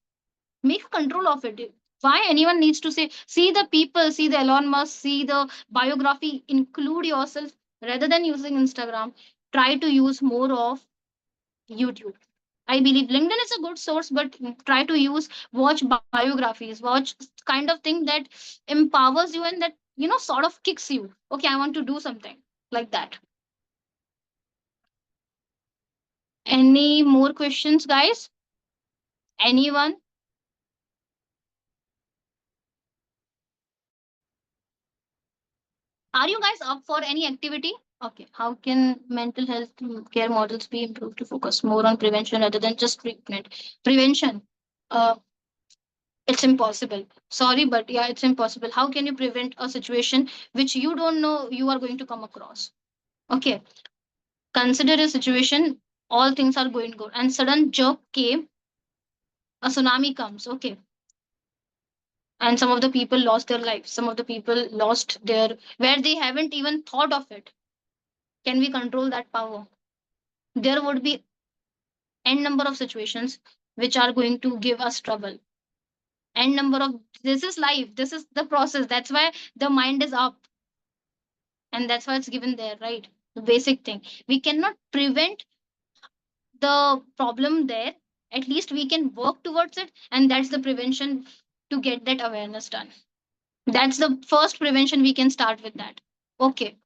Make control of it. Why anyone needs to say, see the people, see the Elon Musk, see the biography, include yourself rather than using Instagram. Try to use more of YouTube. I believe LinkedIn is a good source, but try to use, watch biographies, watch kind of thing that empowers you and that, sort of kicks you. Okay, I want to do something like that. Any more questions, guys? Anyone? Are you guys up for any activity? Okay. How can mental health care models be improved to focus more on prevention rather than just treatment? Prevention. Uh, it's impossible. Sorry, but yeah, it's impossible. How can you prevent a situation which you don't know you are going to come across? Okay. Consider a situation, all things are going good, and sudden jerk came, a tsunami comes. Okay. And some of the people lost their lives. Some of the people lost their, where they haven't even thought of it. Can we control that power? There would be n number of situations which are going to give us trouble. N number of, this is life, this is the process. That's why the mind is up, and that's why it's given there, right? The basic thing. We cannot prevent the problem there. At least we can work towards it, and that's the prevention, to get that awareness done. That's the first prevention we can start with that. Okay,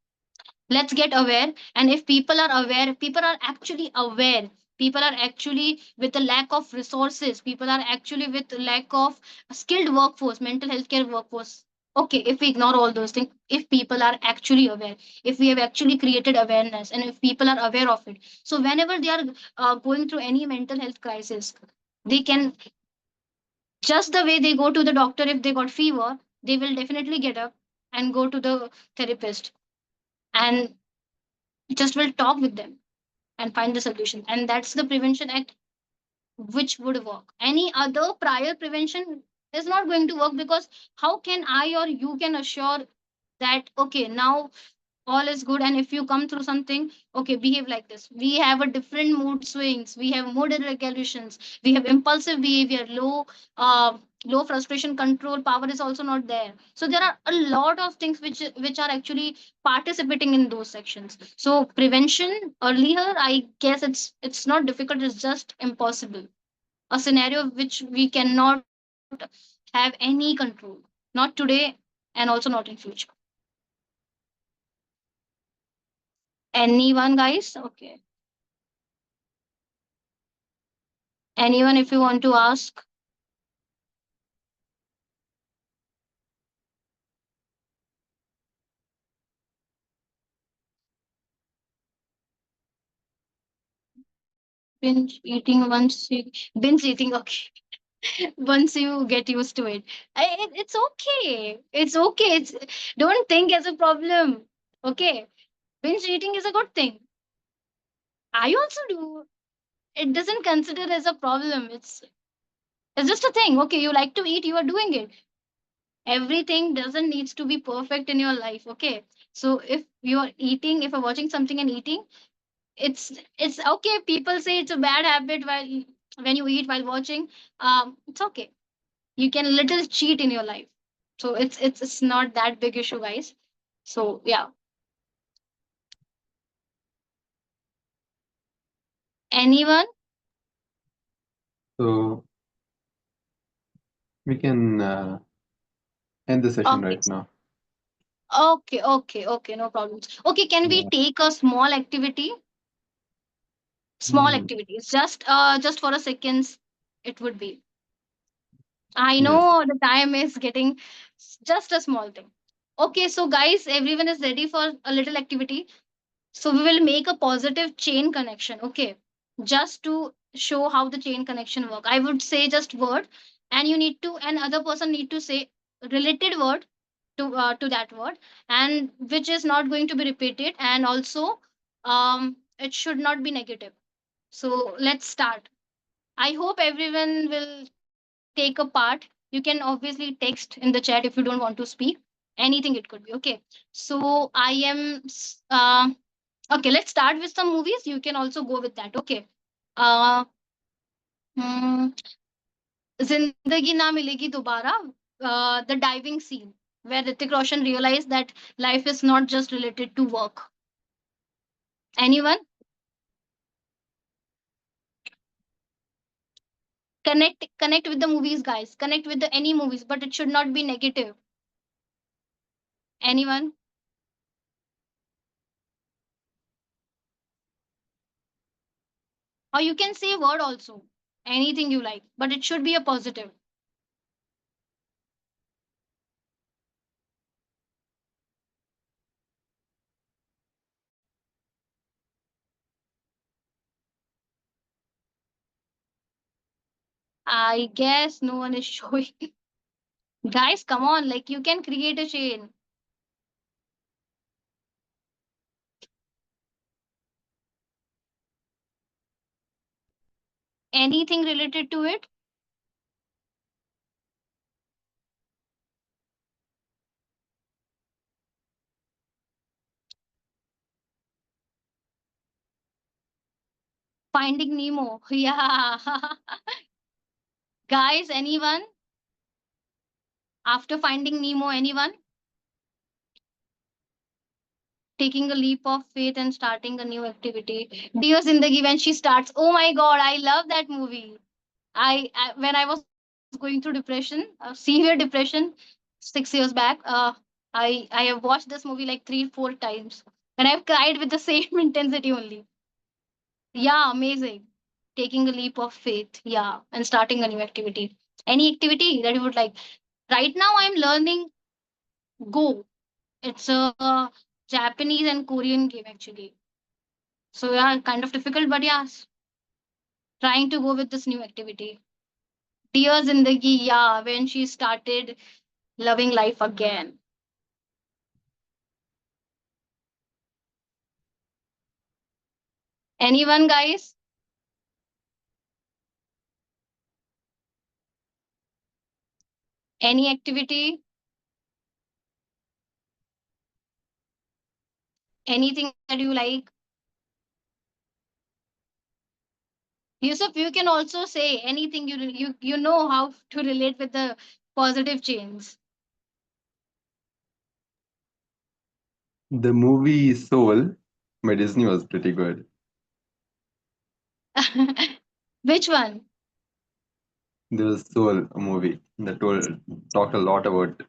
let's get aware. And if people are aware, if people are actually aware, people are actually with a lack of resources, people are actually with lack of skilled workforce, mental health care workforce. Okay, if we ignore all those things, if people are actually aware, if we have actually created awareness, and if people are aware of it, so whenever they are going through any mental health crisis, they can, just the way they go to the doctor if they got fever, they will definitely get up and go to the therapist, and just will talk with them and find the solution. And that's the prevention act which would work. Any other prior prevention is not going to work, because how can I or you can assure that okay, now all is good, and if you come through something, okay, behave like this. We have a different mood swings, we have mood irregulations, we have impulsive behavior, uh low frustration control power is also not there. So there are a lot of things which are actually participating in those sections. So prevention earlier, I guess it's not difficult, it's just impossible. A scenario which we cannot have any control, not today, and also not in future. Anyone, guys? Okay. Anyone, if you want to ask? Binge eating, binge eating, okay. Once you get used to it, it's okay. It's okay. Don't think as a problem. Okay. Binge eating is a good thing. I also do. It doesn't consider as a problem. It's just a thing. Okay, you like to eat, you are doing it. Everything doesn't needs to be perfect in your life. Okay. So if you are eating, if you're watching something and eating, it's okay. People say it's a bad habit while when you eat while watching. It's okay. You can little cheat in your life. So it's not that big issue, guys. So yeah. Anyone? So we can end the session Okay. right now. Okay, no problems. Okay, can we Yeah. take a small activity? Small Mm, activities. Just for a seconds, it would be. I yes. know the time is getting, just a small thing. Okay, so guys, everyone is ready for a little activity. So we will make a positive chain connection. Okay. Just to show how the chain connection work. I would say just word, and you need to, and other person need to say related word to that word, and which is not going to be repeated, and also it should not be negative. So let's start. I hope everyone will take a part. You can obviously text in the chat if you don't want to speak. Anything it could be. Okay. So I am okay, let's start with some movies. You can also go with that. Okay. Uh, hmm, Zindagi Na Milegi Dobara. the diving scene where Ritik Roshan realized that life is not just related to work. Anyone? Connect with the movies, guys. Connect with the any movies, but it should not be negative. Anyone? Or you can say word also. Anything you like, but it should be a positive. I guess no one is showing. Guys, come on, like you can create a chain. Anything related to it? Finding Nemo. Yeah. Guys, anyone? After finding Nemo, anyone? Taking a leap of faith and starting a new activity. Dear Zindagi, when she starts, oh my god, I love that movie. I when I was going through depression, severe depression, 6 years back, I have watched this movie like 3 4 times, and I've cried with the same intensity only. Yeah, amazing. Taking a leap of faith, yeah, and starting a new activity. Any activity that you would like. Right now, I'm learning Go. It's a Japanese and Korean game actually. So yeah, kind of difficult, but yeah, trying to go with this new activity. Dear Zindagi, yeah, when she started loving life again. Anyone, guys? Any activity? Anything that you like? Yusuf, you can also say anything you know how to relate with the positive change. The movie Soul by Disney was pretty good. Which one? There was Soul, a movie that talked a lot about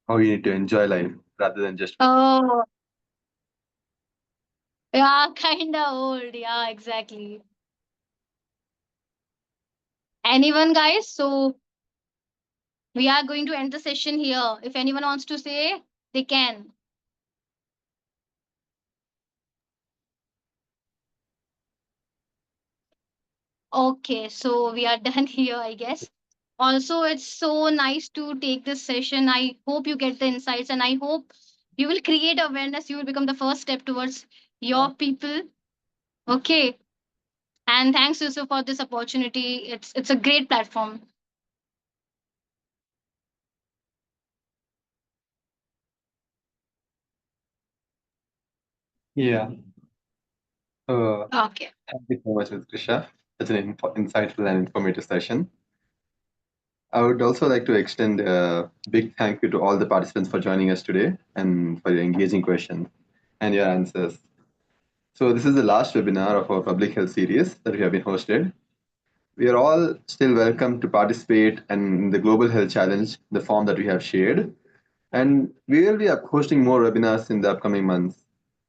how you need to enjoy life rather than just. Oh, yeah, kinda old. Yeah, exactly. Anyone, guys? So we are going to end the session here. If anyone wants to say, they can. Okay, so we are done here, I guess. Also, it's so nice to take this session. I hope you get the insights and I hope you will create awareness. You will become the first step towards your people. Okay. And thanks, Yusuf, for this opportunity. It's a great platform. Yeah. Okay. Thank you so much, Ms. Grisha. Such an insightful and informative session. I would also like to extend a big thank you to all the participants for joining us today and for your engaging questions and your answers. So this is the last webinar of our public health series that we have been hosted. We are all still welcome to participate in the Global Health Challenge, the form that we have shared. And we will be hosting more webinars in the upcoming months.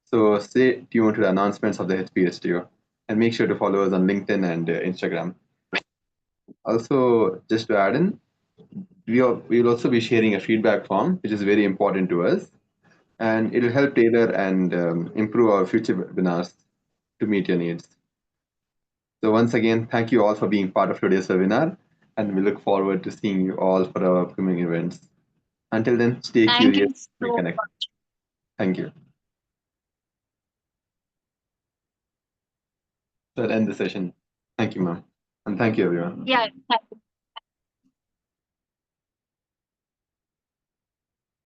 So stay tuned to the announcements of the HPHTO and make sure to follow us on LinkedIn and Instagram. Also, just to add in, we will also be sharing a feedback form, which is very important to us. And it will help tailor and improve our future webinars to meet your needs. So once again, thank you all for being part of today's webinar, and we look forward to seeing you all for our upcoming events. Until then, stay Thank curious, you stay so connected. much. Thank you. So I'll end the session. Thank you, ma'am. And thank you, everyone. Yeah.